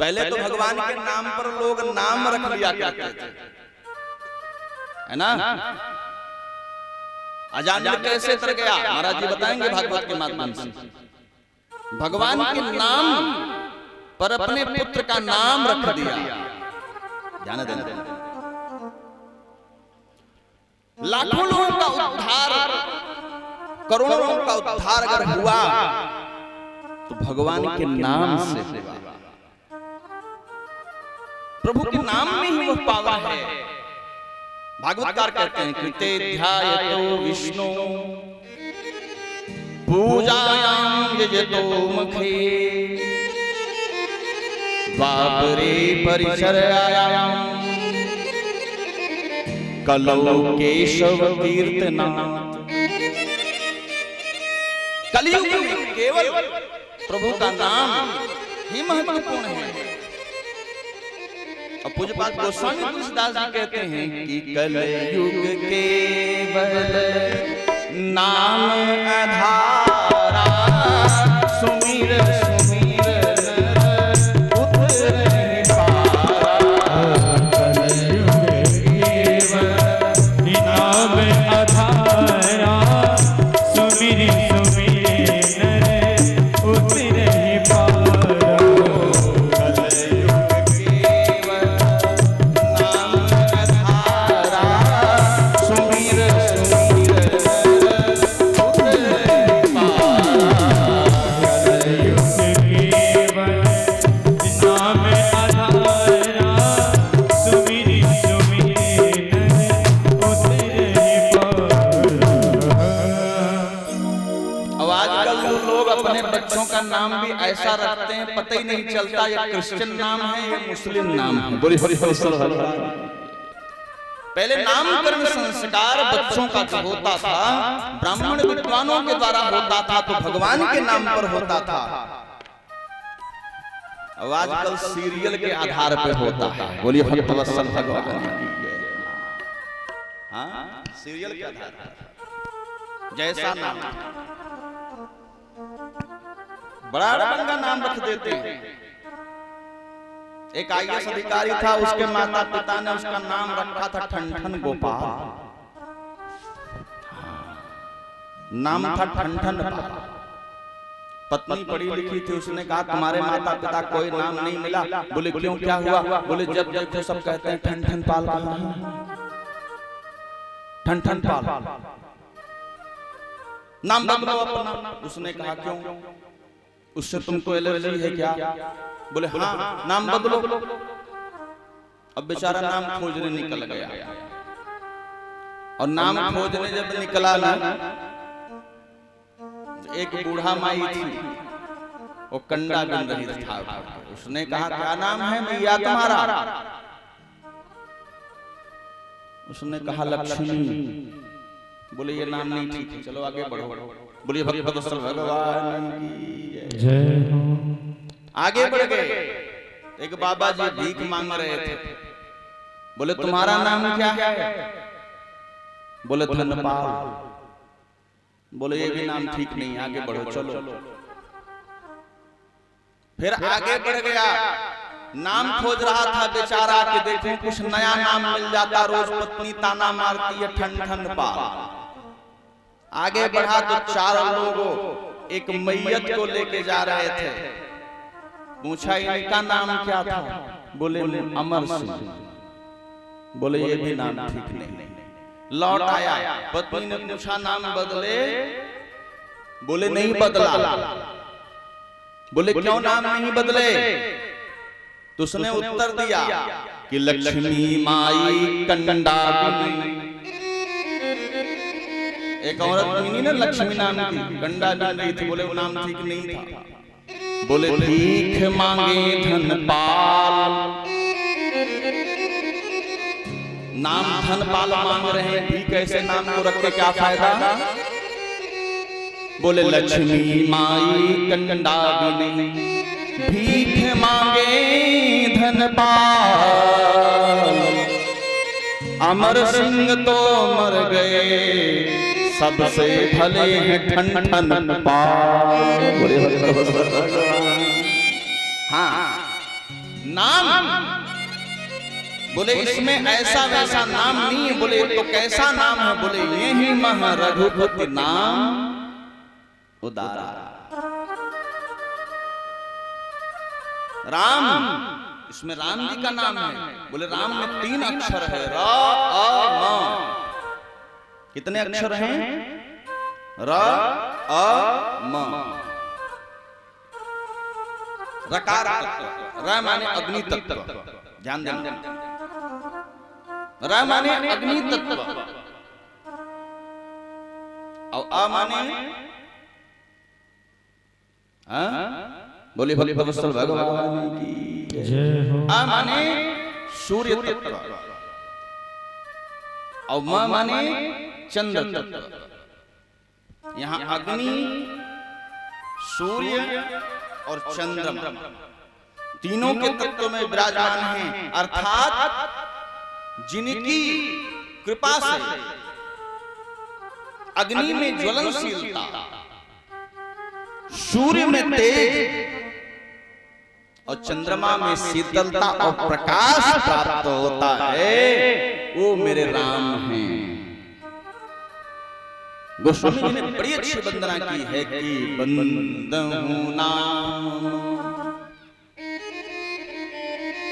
पहले तो भगवान के नाम पर लोग नाम रख लिया करते थे, है ना? अजान में कैसे तर गया महाराज जी बताएंगे भागवत के माध्यम से। भगवान के नाम पर अपने पुत्र का नाम रख दिया। ध्यान देना, लाखों लोगों का उद्धार, करोड़ों लोगों का उद्धार अगर हुआ तो भगवान के नाम से हुआ। प्रभु के नाम में ही वह पावर है। भागवतकार कहते हैं कि ते ध्यायतो विष्णु पूजायां यजतो मुखे द्वापरे परिचर्यायां कलौ केशव कीर्तनात्। कलयुग में केवल प्रभु का नाम ही महत्वपूर्ण है। और पूज्यपाद गोस्वामी तुलसीदास जी कहते हैं कि कलयुग केवल नाम आधारा सुमिर सुमिर उतरहि पारा। कलयुग केवल नाम आधारा सुमिर सुमिर उतरहि पारा। बच्चों का नाम भी ऐसा रखते हैं पता ही नहीं चलता ये क्रिश्चियन नाम है ये मुस्लिम नाम है। बोली हरि हरि पहले नामकरण संस्कार बच्चों का जो होता था ब्राह्मण विद्वानों के द्वारा होता था तो भगवान के नाम पर होता था। अब आजकल सीरियल के आधार पर होता है। बोलिए भक्तवत्सल भगवान की जय। हाँ सीरियल के आधार पर जैसा नाम बड़ा बड़ा नाम रख देते हैं। एक आईएएस अधिकारी था उसके माता पिता ने उसका नाम रखा था ठनठन गोपाल। नाम था ठनठन पाल। पत्नी पढ़ी लिखी थी उसने कहा तुम्हारे माता पिता कोई नाम नहीं मिला। बोले क्यों क्या हुआ? बोले जब देखो सब कहते हैं ठनठन पाल कहां है, ठनठन पाल नाम बदलो अपना। उसने कहा क्यों? उससे तुमको एलर्जी है क्या? बोले हाँ नाम बदलो। अब बेचारा नाम खोजने निकल गया और नाम खोजने जब निकला ना एक बूढ़ा माई थी वो कंडा बिन रही था। उसने कहा क्या नाम है मैया तुम्हारा? उसने कहा लक्ष्मी। बोले ये नाम नहीं ठीक है चलो आगे बढ़ो। बोलिए भक्तवत्सल भगवान की जय। आगे बढ़ गए। एक बाबा जी भीख मांग रहे थे। बोले तुम्हारा नाम क्या है? बोले धनपाल। बोले ये भी नाम ठीक नहीं आगे बढ़ो चलो। फिर आगे बढ़ गया नाम खोज रहा था बेचारा कि देखो कुछ नया नाम मिल जाता। रोज पत्नी ताना मारती है ठनठन पाल। आगे बढ़ा तो चार लोग एक मैयत को लेके जा रहे थे। पूछा इनका नाम क्या था? बोले अमर सिंह। बोले ये भी नाम ठीक नहीं। लौट आया पत्नी ने पूछा नाम बदले? बोले नहीं बदला। बोले क्यों नाम नहीं बदले? तो उसने उत्तर दिया कि लक्ष्मी माई कंडा बिनी। एक औरत मिली ना लक्ष्मी नाम की, कंडा बिन रही थी। बोले वो नाम ठीक नहीं था। बोले भीख मांगे धनपाल। नाम धनपाल मांग रहे हैं भीख ऐसे नाम को रख के क्या फायदा? बोले लक्ष्मी माई कंडा बिनी भीख मांगे धनपाल। अमर सिंह तो मर गए सबसे भले हैं ठनठन पाल। हाँ नाम बोले इसमें ऐसा वैसा नाम नहीं है। बोले तो कैसा नाम है? बोले यही मह रघुपति नाम उदारा। राम, इसमें राम जी का नाम है। बोले राम में 3 अक्षर है, र अ म। कितने अक्षर हैं? र अ म। रकार तत्व, र माने अग्नि तत्व, ध्यान देना। र माने अग्नि तत्व और अ माने बोले भक्त भगवान की जय हो। अ माने सूर्य तत्व और म माने चंद्र तत्व। यहाँ अग्नि, सूर्य और चंद्रमा तीनों के तत्व में विराजमान हैं। अर्थात जिनकी कृपा से अग्नि में ज्वलनशीलता, सूर्य में तेज और चंद्रमा में शीतलता और प्रकाश प्राप्त होता है, वो मेरे राम हैं। गोस्वामी जी ने बड़ी अच्छी वंदना की है कि बंदहु नाम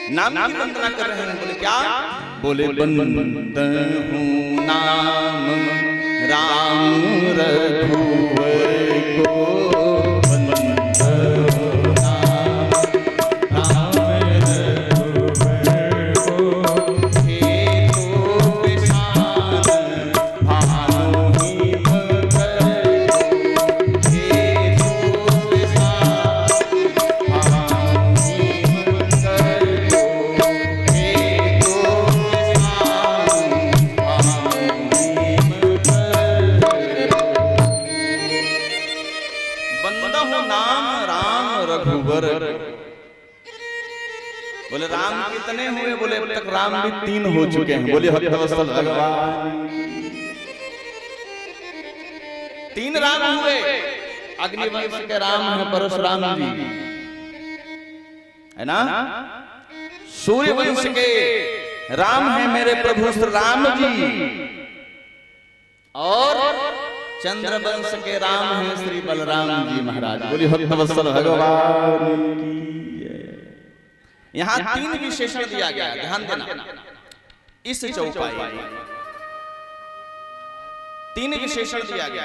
की वंदना कर रहे हैं। बोले क्या? बोले बंदहु नाम राम रघुवर को, बोले राम कितने हुए? बोले अब तक राम भी 3 हो चुके हैं। बोले भक्त भगवान 3 राम हुए। अग्निवंश के राम है परशुराम जी, है ना। सूर्य वंश के राम है मेरे प्रभु श्री राम जी, और चंद्र वंश के राम है श्री बलराम जी महाराज। बोले भक्त भगवान की। यहां 3 विशेषण दिया गया, ध्यान देना। इस चौपाई में 3 विशेषण दिया गया,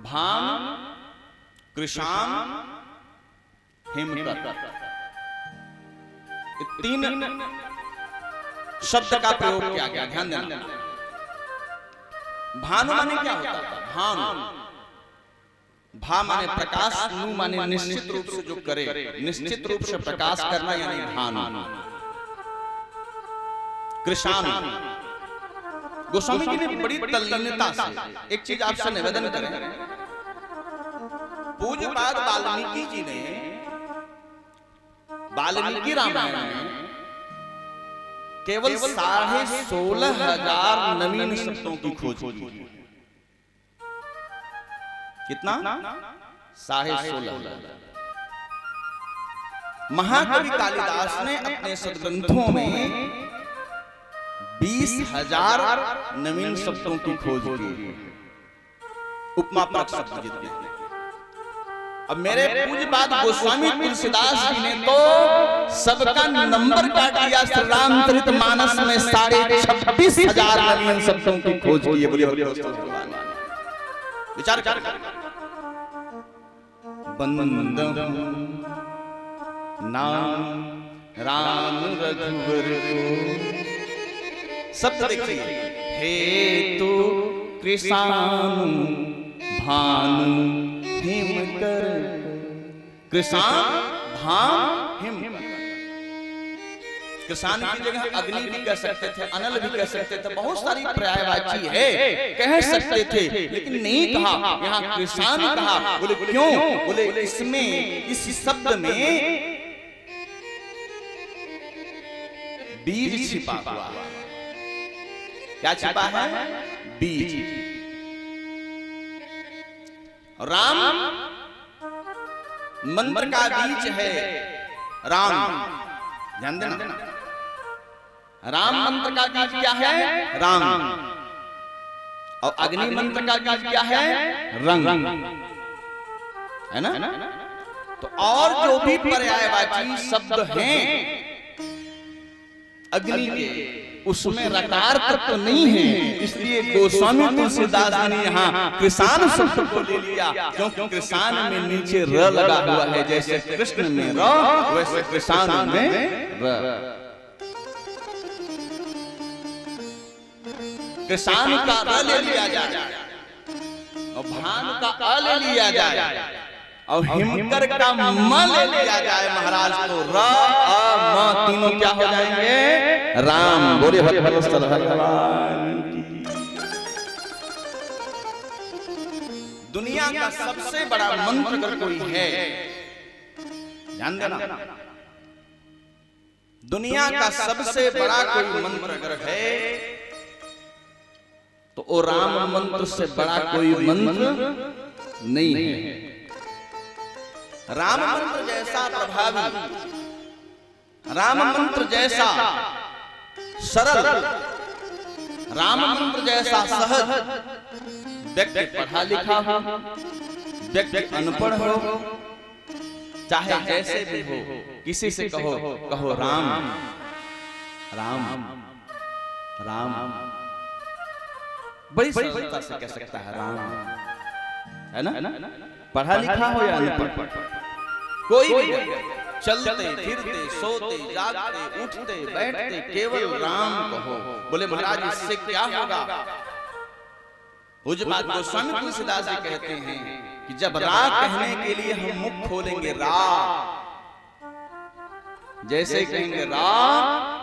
भाम, कृशाम, हिमकर। 3 शब्द का प्रयोग किया गया, ध्यान देना। भानु माने क्या होता है? भानु, भा माने प्रकाश, नु माने निश्चित रूप से जो करे, निश्चित रूप से प्रकाश करना यानी भानु। कृशान, गोस्वामी जी ने बड़ी तल्लीनता से एक चीज आपसे निवेदन करें। पूज्यपाद वाल्मीकि जी ने वाल्मीकि रामायण में केवल 16,500 नवीन शब्दों की खोज की। कितना? 16,500। महाकवि कालिदास ने अपने सदग्रंथों में 20,000 नवीन शब्दों की खोज की। उपमा परक शब्द जितने। अब मेरे पूज्यपाद गोस्वामी तुलसीदास जी ने तो सबका नंबर काट दिया। श्री रामचरित मानस में 26,500 नवीन शब्दों की खोज की है। बोलिए विचार कर। बंदहु नाम राम रघुवर को, शब्द देखिए। हेतु कृषानु भानु हिमकर। कृषान, भान, हिम। किसान की जगह अग्नि भी कह सकते थे, अनल भी कह सकते थे, बहुत सारी पर्यायवाची है कह सकते थे, लेकिन नहीं कहा। यहाँ किसान कहा। बोले क्यों? बोले इसमें, इस शब्द में बीज छिपा हुआ। क्या छिपा है? बीज। राम मंत्र का बीज है। राम, ध्यान देना। राम मंत्र का बीज क्या है? राम। और अग्नि मंत्र का बीज क्या है? रंग, है ना? तो और जो भी पर्यायवाची शब्द हैं अग्नि के, उसमें रकार तत्व तो नहीं है, इसलिए गोस्वामी तुलसीदास जी ने यहाँ कृषाण शब्द को ले लिया, क्योंकि कृषाण में नीचे र लगा हुआ है, जैसे कृष्ण में र वैसे कृषाण में र। कृषाण का र ले लिया जाए और भान का अ ले लिया जाए और हिमकर का म ले लिया जाए महाराज, तो र अ म तीनों क्या हो जाएंगे? राम। बोले भगवान की। दुनिया का सबसे बड़ा मंत्र अगर कोई है, ध्यान देना, दुनिया का सबसे बड़ा कोई मंत्र अगर है तो वो राम मंत्र से बड़ा कोई मंत्र नहीं है। राम मंत्र जैसा प्रभावी, राम मंत्र जैसा सरल, राम मंत्र जैसा सहज व्यक्ति पढ़ा लिखा हो, व्यक्ति अनपढ़ हो, चाहे जैसे भी हो, किसी से कहो राम राम राम, बड़ी सरलता से कह सकता है राम, है ना? पढ़ा लिखा हो या अनपढ़, कोई भी चलते फिरते सोते जागते उठते बैठते केवल राम कहो। बोले महाराज इससे क्या होगा? पूज्य बात गोस्वामी तुलसीदास जी कहते हैं कि जब रा कहने के लिए हम मुख खोलेंगे, रा जैसे कहेंगे रा,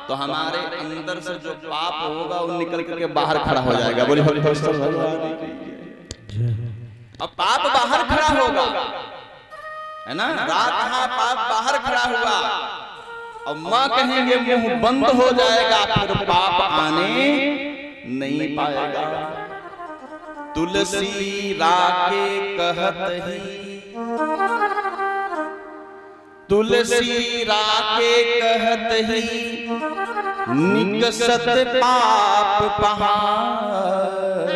तो हमारे अंदर से जो पाप होगा वो निकल करके बाहर खड़ा हो जाएगा। बोले अब पाप बाहर खड़ा होगा, है ना? रात कहाँ पाप बाहर खड़ा हुआ, और माँ कहेंगे मुंह बंद हो जाएगा, फिर पाप आने नहीं पाएगा। तुलसी राके कहत ही, तुलसी राके कहत ही, निकसत पाप पहाड़,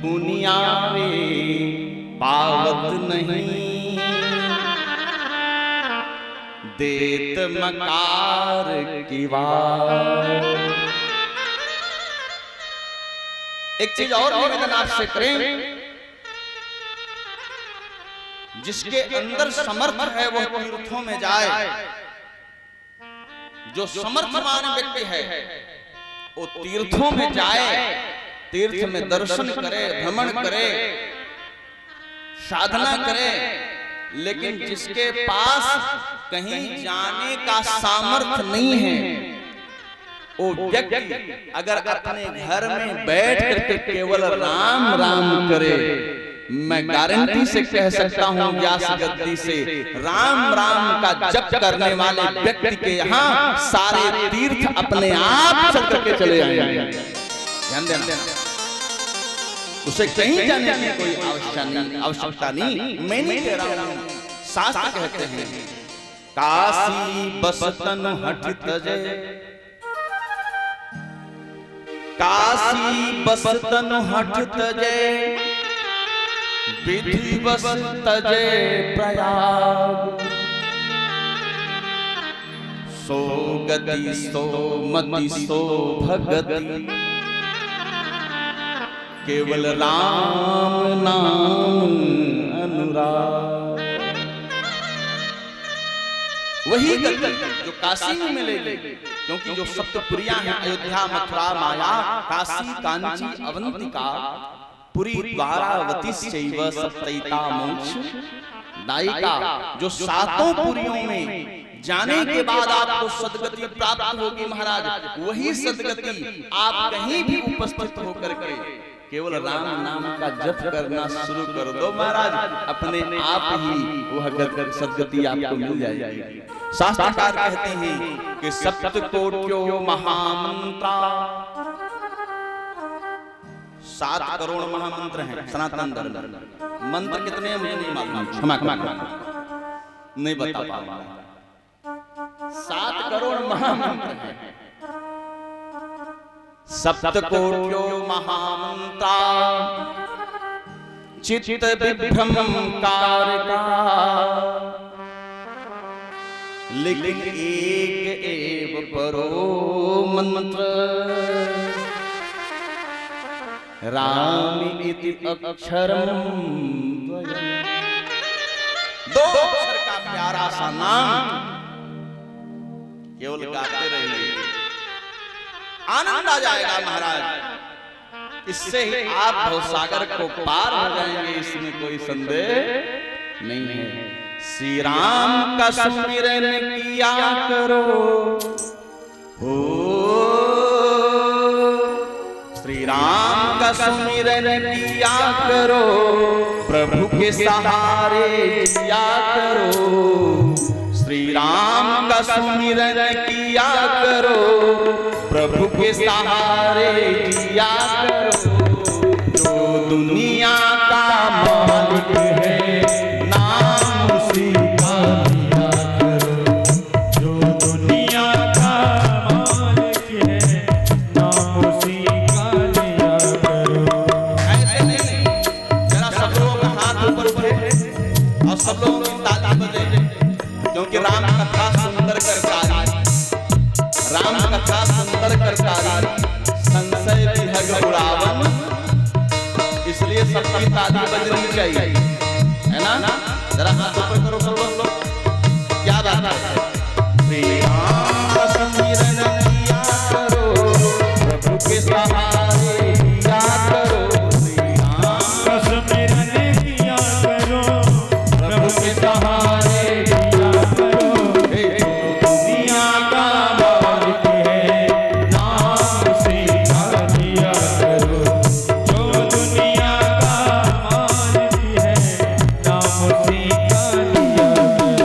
पुनियावे पावत नहीं, देत मकार की बात। एक चीज और निवेदन आपसे करें, जिसके अंदर समर्थ है वह तीर्थों में जाए। जो समर्थवान व्यक्ति है वो तीर्थों में जाए, तीर्थ में दर्शन करे, भ्रमण करे, साधना करे। लेकिन जिसके पास कहीं जाने का सामर्थ्य नहीं है, वो व्यक्ति अगर अपने घर में बैठ करके केवल राम राम करे, मैं गारंटी से कह सकता हूं व्यास गद्दी से, राम राम का जप करने वाले व्यक्ति के यहाँ सारे तीर्थ अपने आप चल करके चले आएंगे। ध्यान देना, उसे कहीं जाने की कोई आवश्यकता नहीं। मैं नहीं कह रहा हूं, शास्त्र कहते हैं काशी बस तनु हठ तजे, काशी बस तनु हठ तजे, विधि बस तजे प्रयाग, सो गति सो मति सो भगति, केवल राम नाम अनुराग। वही गति जो काशी में मिलेगी, क्योंकि जो सप्तपुरियां हैं अयोध्या मथुरा माया काशी कांची अवंतिका पुरी द्वारावती शैव सप्तैता मोक्ष दायिका, जो सातों पुरियों में जाने के बाद आपको सदगति प्राप्त होगी महाराज। वही सदगति आप कहीं भी उपस्थित होकर के केवल राम नाम का जप करना शुरू कर दो महाराज, अपने आप ही वह सदगति आपको मिल जाएगी। शास्त्रकार कहते हैं कि सप्तकोट्यो महामंत्रा, 7 करोड़ महामंत्र हैं सनातन धर्म। मंत्र कितने हैं मुझे नहीं मालूम, क्षमा नहीं बता पाऊंगा। 7 करोड़ महामंत्र है। सप्तकोट्यो महामंत्रा चित्त विभ्रम कारका, लेकिन एक एव परो मंत्र राम इति अक्षरम द्वयम्। दो अक्षर का प्यारा सा नाम केवल गाते रहिए, आनंद आ जाएगा महाराज। इससे ही आप भवसागर को पार हो जाएंगे, इसमें कोई संदेह नहीं है। श्री राम का सुमिरन किया करो हो, श्री राम का सुमिरन किया करो, प्रभु के सहारे किया करो। श्री राम का सुमिरन किया करो, प्रभु के सहारे किया करो। जो दुनिया का मालिक है नाम उसी का लिया करो। जो दुनिया का मालिक है नाम उसी का लिया करो। ऐसे नहीं, जरा सब लोग हाथ ऊपर उठे और सब लोग की ताली बजे, क्योंकि राम कथा सुंदर करकारी, राम कथा सुंदर करकारी, संशय विहग उड़ावन, इसलिए सबकी ताली बजनी चाहिए, है ना? जरा हाथ ऊपर करो सब लोग, क्या बात है? श्री राम का सुमिरन किया करो, प्रभु के सहारे किया करो। श्री राम का सुमिरन किया करो, प्रभु के सहारे किया करो। हे दुनिया का मालिक है नाम उसी का लिया करो। जो दुनिया का मालिक है नाम उसी का लिया करो।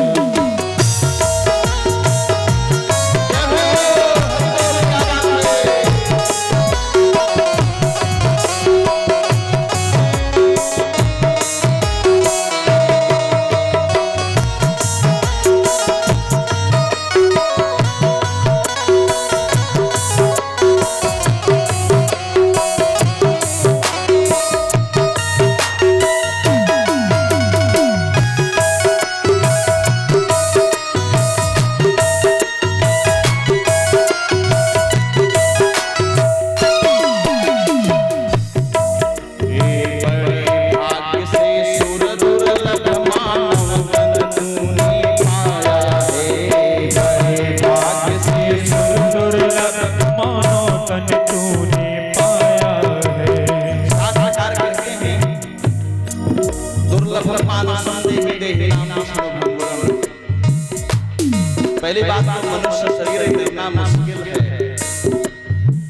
पहली बात तो मनुष्य शरीर मिलना मुश्किल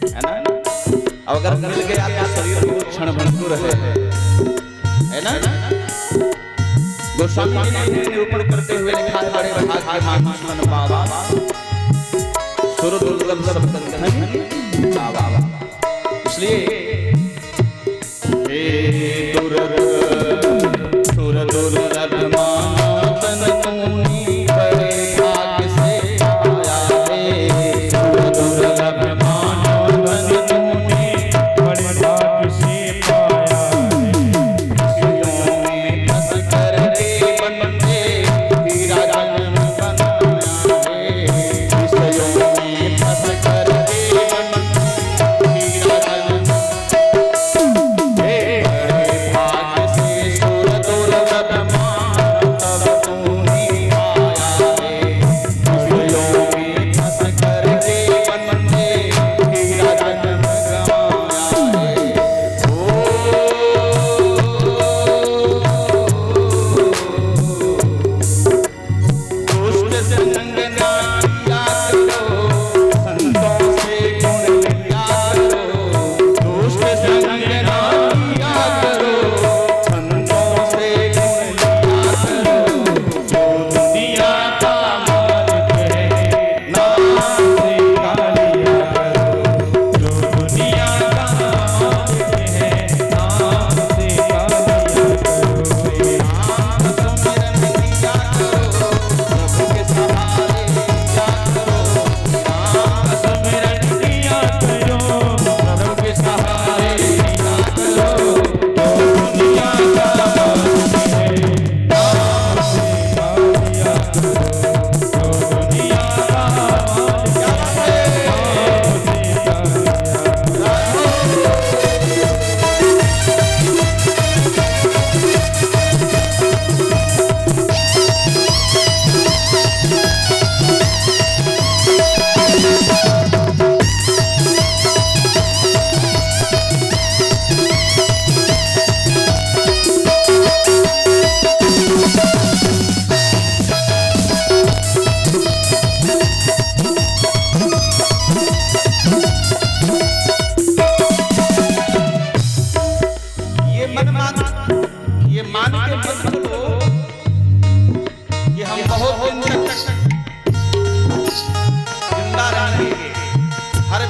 है ना? अगर मिल गया तो शरीर को क्षण भंगुर है ना? गोस्वामी जी ने निरूपण करते हुए लिखा है, बड़े भाग्यवान दुश्मन बाबा सुर दुर्लभ सब बंधन बाबा। इसलिए हे सुर दुर्लभ मानो तन तूनी, बड़े भाग्य से पाया है। सुर दुर्लभ मानो तन तूनी, बड़े भाग्य से पाया है। में फंस करके बंदे हीरा जन्म बनाया है। विषयों में फंस कर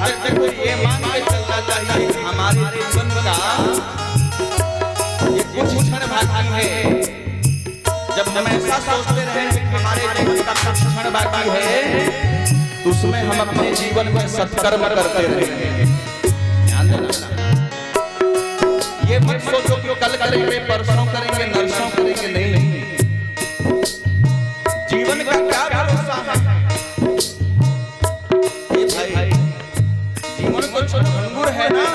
व्यक्ति को ये मान के चलना चाहिए कि हमारे जीवन का ये कुछ क्षण बाकी है। जब हम ऐसा सोचते रहे कि हमारे जीवन का कुछ क्षण बाकी है तो उसमें हम अपने जीवन में सत्कर्म करते रहे। ध्यान देना, ये मत सोचो कि कल करेंगे, परसों करेंगे, नरसों करेंगे, नहीं। जीवन का क्या भरोसा है ये भाई, जीवन तो भंगुर है ना,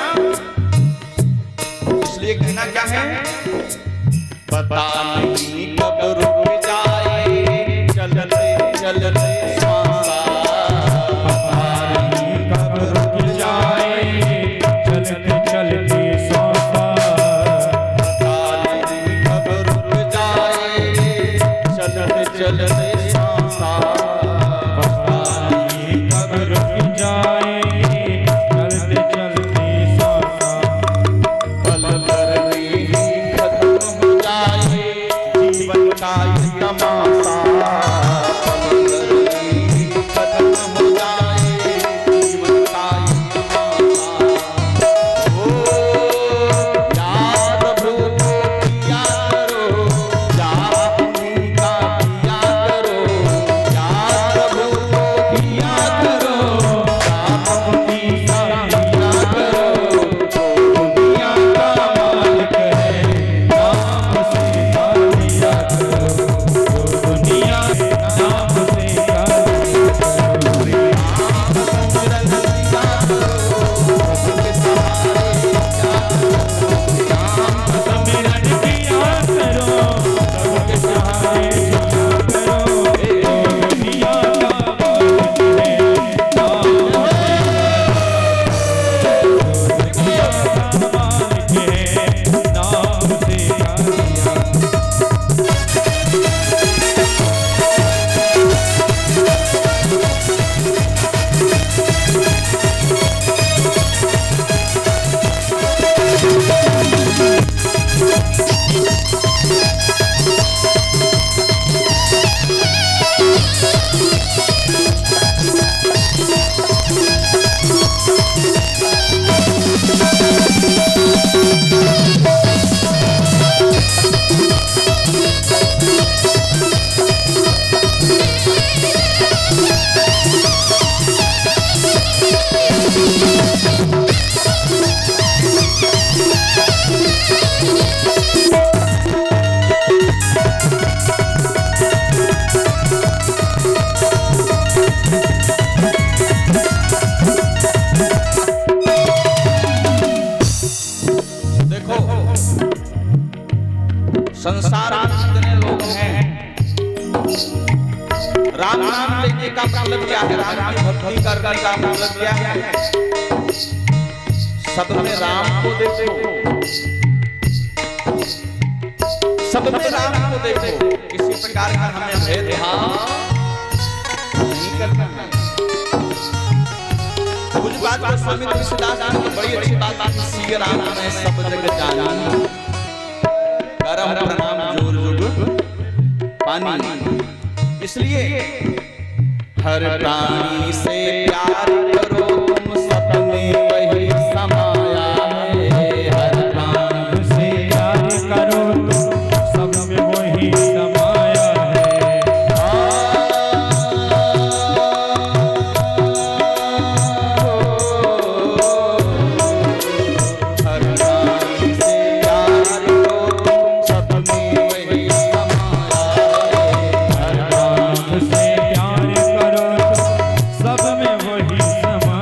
इसलिए कहना क्या है, पता नहीं कब रुक जाए चलते चलते श्वास, पता नहीं कब रुक जाए चलते चलते श्वास, पता नहीं कब रुक जाए चलते चलते श्वास, पता नहीं कब रुक जाए चलते चलते श्वास, पल भर में ही खत्म हो जाए जीवन का ये तमाशा, पल भर में ही खत्म हो जाए जीवन का ये तमाशा। ओ याद भूलो किया करो, याद उन्हीं का किया करो, याद भूलो किया करो, याद उन्हीं का किया करो। दुनिया का मालिक है, नाम से गालिया करो, दुनिया के नाम से गालिया करो, सिमरन किया करो, सबके सहारे किया करो, राम सिमरन किया करो, सबके सहारे किया करो, दुनिया का मालिक है, नाम दुनिया का मालिक है, नाम से गालिया देखो, संसार में जितने लोग हैं, राम नाम लेने का मतलब क्या है, राम की भक्ति करने का मतलब क्या है, सब में राम को देखो, सब में राम को देखो, किसी प्रकार का हमें भेदभाव नहीं करना है। कुछ बात को स्वामी तुलसीदास जी की बड़ी अच्छी बात है, सिया राम में सब जग जानी, करम प्रणाम जोर जुग पानी। इसलिए हर प्राणी से प्यार करो, तुम सब में वही समाया है, हर प्राणी से प्यार करो, सब में वही समाया है, हर प्राणी से प्यार करो, तुम सब में वही समाया है, हर प्राण से प्यार करो, सब में वही समाया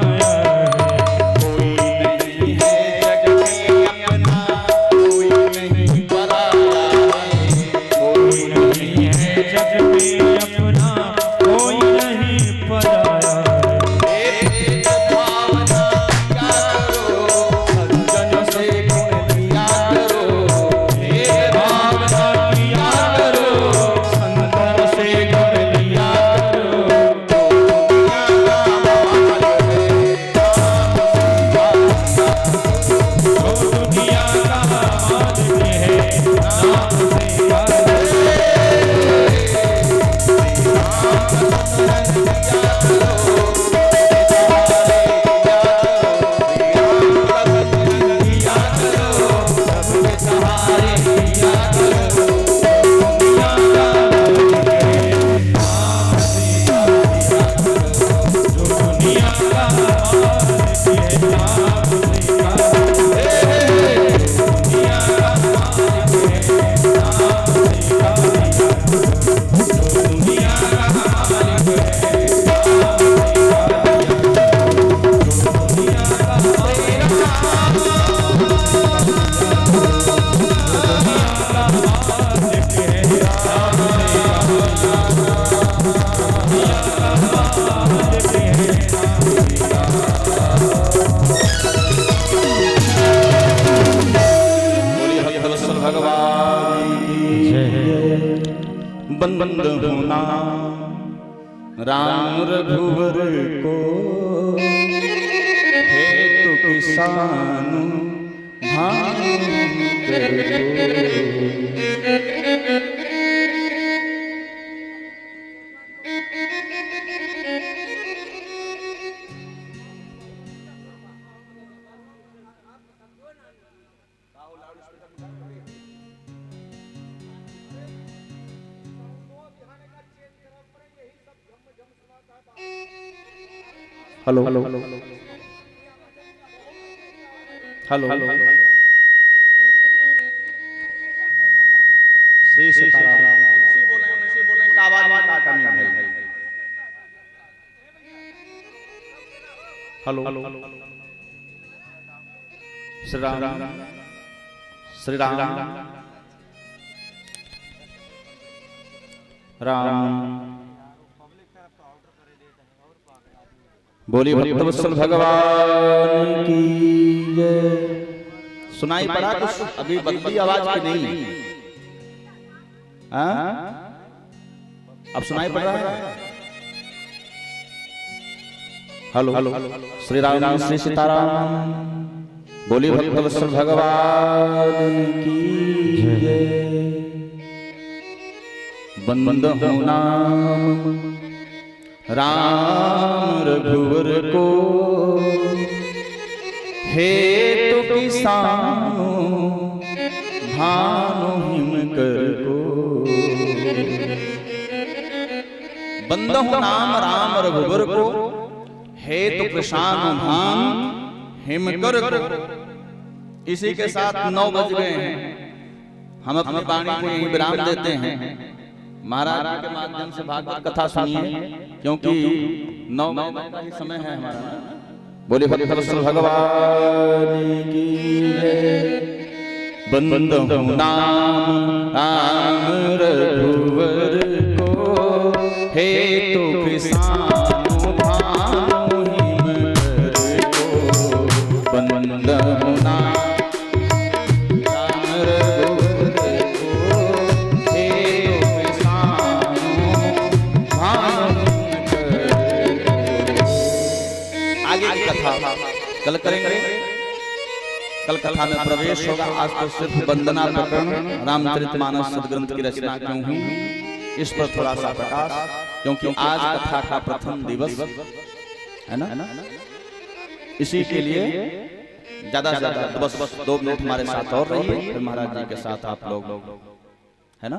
बंद होना राम रघुवर को, हेतु किसान भानु कर को। Hello hello hello Shri Sitaram बोले आवाज कमी भाई। हेलो श्री राम श्री राम राम बोली भक्तवत्सल भगवान की जय। सुनाई पड़ा कुछ अभी बदली आवाज की नहीं? अब सुनाई पड़ रहा है? हेलो श्री राम श्री सीताराम बोली भक्तवत्सल भगवान की जय। बंद हो नाम राम रघुवर को, हेतु किसानो भानु हिम कर को। बंद हो नाम राम रघुवर को, हेतु किसान भान हिम कर को। इसी के साथ 9 बज गए हैं। हम अपनी वाणी को यहीं विराम देते हैं। महाराज के माध्यम से भागवत कथा सुनिए, क्योंकि 9 बजे का ही समय है हमारा। बोले भक्तवत्सल भगवान की जय। बंद हो नाम राम रघुवर को, हेतु किसान भानु हिम कर को। बंद हो नाम कल करेंगे। कल कथा में प्रवेश होगा। आज तो सिर्फ वंदना प्रकरण रामचरितमानस सदग्रंथ की रचना क्यों हुई, इस पर थोड़ा सा प्रकाश, क्योंकि आज कथा का प्रथम दिवस है ना। इसी के लिए ज्यादा से ज्यादा बस 2 मिनट हमारे साथ और रहिए, फिर महाराज जी के साथ आप लोग है ना।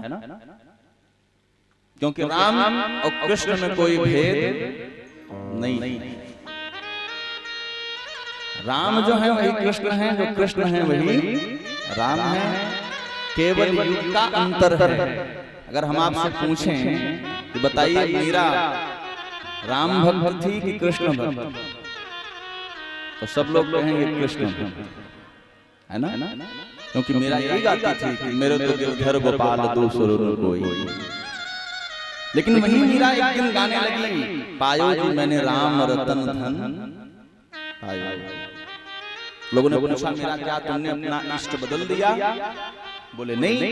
क्योंकि राम और कृष्ण में कोई भेद नहीं। राम जो है वही कृष्ण है, जो कृष्ण है वही राम है। केवल युग का अंतर है। अगर हम आपसे पूछें कि बताइए मीरा राम भक्त थी कि कृष्ण भक्त, तो सब लोग कहेंगे कृष्ण भक्त, है ना। क्योंकि मीरा यही गाती थी कि मेरे तो गिरधर गोपाल दूसरो न कोई। लेकिन वही मीरा एक दिन गाने लगी, पायो जी मैंने राम रतन धन पायो। लोगों ने पूछा मेरा क्या तुमने अपना इष्ट बदल दिया? बोले नहीं,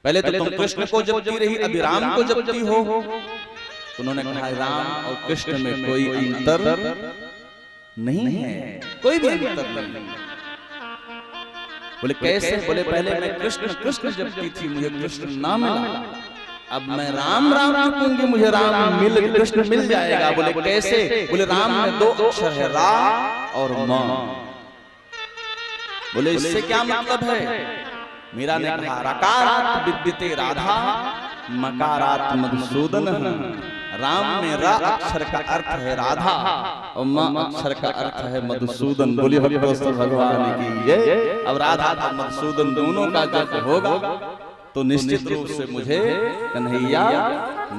पहले तो तुम कृष्ण को जपती रही, अभी राम को जपती हो। तो उन्होंने कहा राम और कृष्ण में कोई अंतर नहीं है, कोई भी अंतर नहीं। बोले कैसे? बोले पहले मैं कृष्ण कृष्ण जपती थी, मुझे कृष्ण ना मिला, अब मैं राम राम जपूंगी, मुझे राम मिल कृष्ण मिल जाएगा। बोले कैसे? बोले राम में 2 अक्षर है, रा और म। बोले इससे क्या मतलब है? मीरा ने कहा रकारात विद्यते राधा, मकारात मधुसूदन। राम में रा अक्षर का अर्थ है राधा और म अक्षर का अर्थ है मधुसूदन। बोलिए भगवान की जय। अब राधा और मधुसूदन दोनों का जप होगा तो निश्चित रूप से मुझे कन्हैया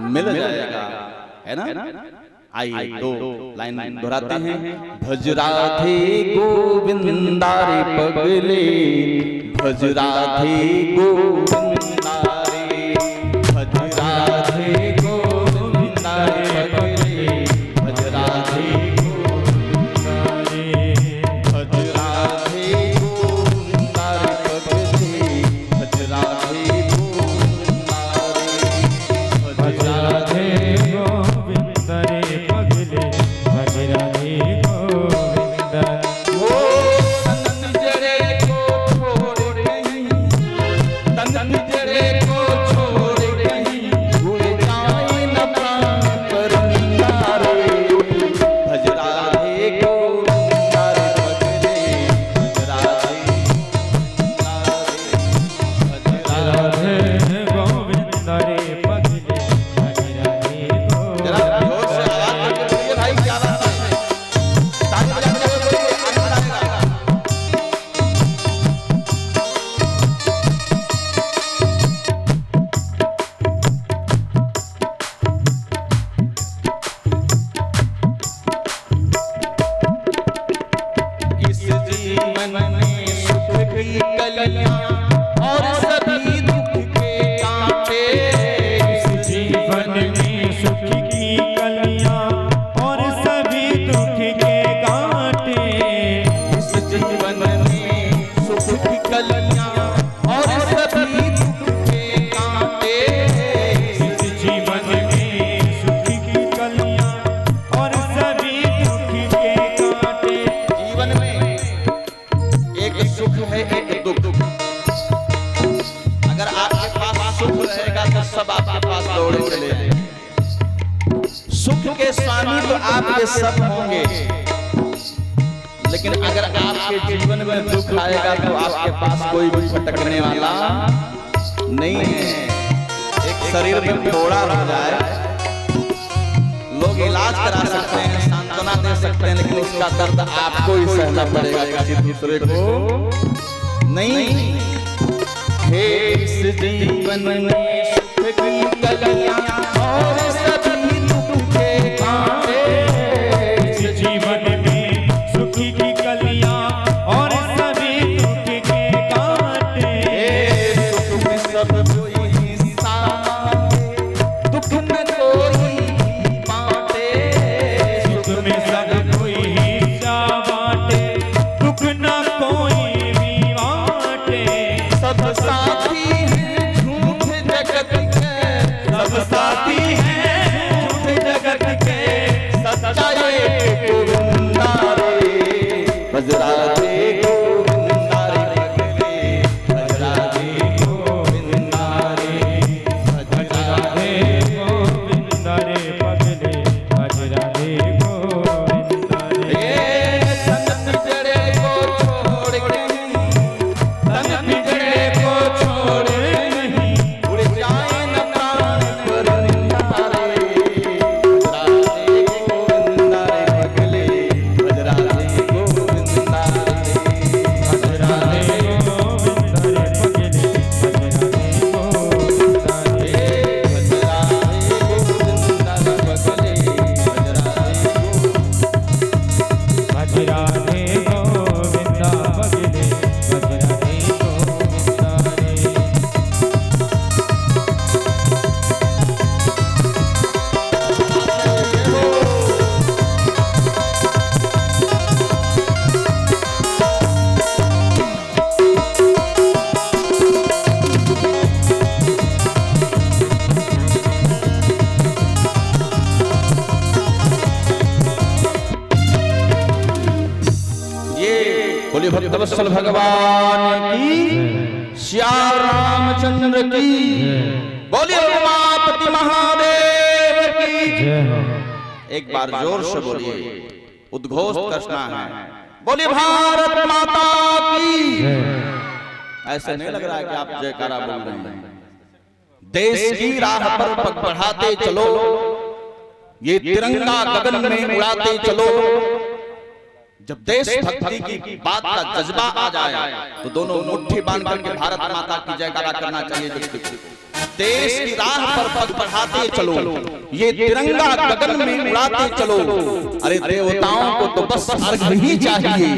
मिल जाएगा, है ना। आइए 2 लाइन दोहराते हैं। भज राधे गोविंदा रे पगले, भज राधे गोविंदा रे, भज राधे गोविंदा रे पगले, भज राधे गोविंदा रे, भज राधे गोविंदा रे पगले, भज राधे गोविंदा रे पगले भज राधे गोविंद। ओ तन जड़े को छोड़ कहीं, तन जड़े को छोड़ कहीं, भूल जाए न प्राण परमिंदा रे भज राधे गोविंद रे पगले भज राधे राधे गोविंद रे पगले भज राधे गोविंद। जरा जोर से आवाज करके बोलिए भाई, क्या बात है? ताली बजाते हुए बोलिए, आनंद आएगा। इस जीवन में सुख की कलियां और सभी दुख के कांटे, इस जीवन में सुख की कलियां और सभी दुख के कांटे। इस जीवन में सुख की कलियां और सभी दुख के कांटे, इस जीवन में सुख की कलियां और सभी दुख के कांटे। जीवन में एक सुख है एक दुख। अगर आपके पास सुख रहेगा तो सब आपके पास दौड़े चले आएंगे। सुख के स्वामी तो आपके सब होंगे, लेकिन अगर आपके जीवन में दुख आएगा तो आपके पास कोई भी भटकने वाला नहीं है। एक शरीर में फोड़ा हो जाए, लोग इलाज करा सकते हैं, सांत्वना दे सकते हैं, लेकिन उसका दर्द आपको ही सहना पड़ेगा, किसी दूसरे को नहीं। हे इस जीवन में सुख की कलियां और सभी दुख के कांटे, इस जीवन में सुख की कलियां और सभी दुख के कांटे। सुख में सब कोई हिस्सा मांगे, दुख में कोई बांटे। सुख में सब कोई हिस्सा बांटे, दुख न कोई भी बांटे। सब साथी हैं झूठ जगत के, सब साथी हैं झूठ जगत के, सच्चा एक गोविंदा रे भज राधे गोविंदा रे पगले भज राधे गोविंदा रे भज राधे। गोविंद रे पगले भज राधे गोविंद रे। तन जड़े को छोड़ कहीं, तन जड़े को छोड़ नहीं, उड़ जाए न प्राण परमिंदा रे भज राधे गोविंदा रे पगले भज राधे गोविंदा रे भज राधे गोविंद रे पगले भज राधे गोविंद रे। भज राधे गोविंदा रे पगले भज राधे भज राधे गोविंद पगले भज राधे गोविंद रे। ये बोले भक्तवत्सल भगवान की, श्याम रामचंद्र की, बोलिए उमापति महादेव की। जय हो। एक बार जोर से बोलिए, उद्घोष करना है, बोलिए भारत माता की। ऐसा नहीं लग रहा है कि आप जयकारा बोल रहे हैं। देश की राह पर पग बढ़ाते चलो, ये तिरंगा गगन में उड़ाते चलो। जब देश भक्ति की बात का जज्बा आ जाए तो दोनों मुट्ठी बांध करके भारत माता की जयकारा करना चाहिए। देश की राह पर पग बढ़ाते चलो, ये तिरंगा गगन में उड़ाते चलो। अरे देवताओं को तो बस अर्घ ही चाहिए,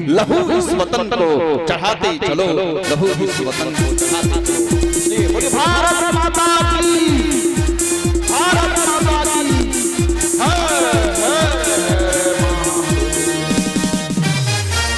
लहू इस वतन को चढ़ाते चलो, लहू इस वतन को चढ़ाते चलो। भारत माता की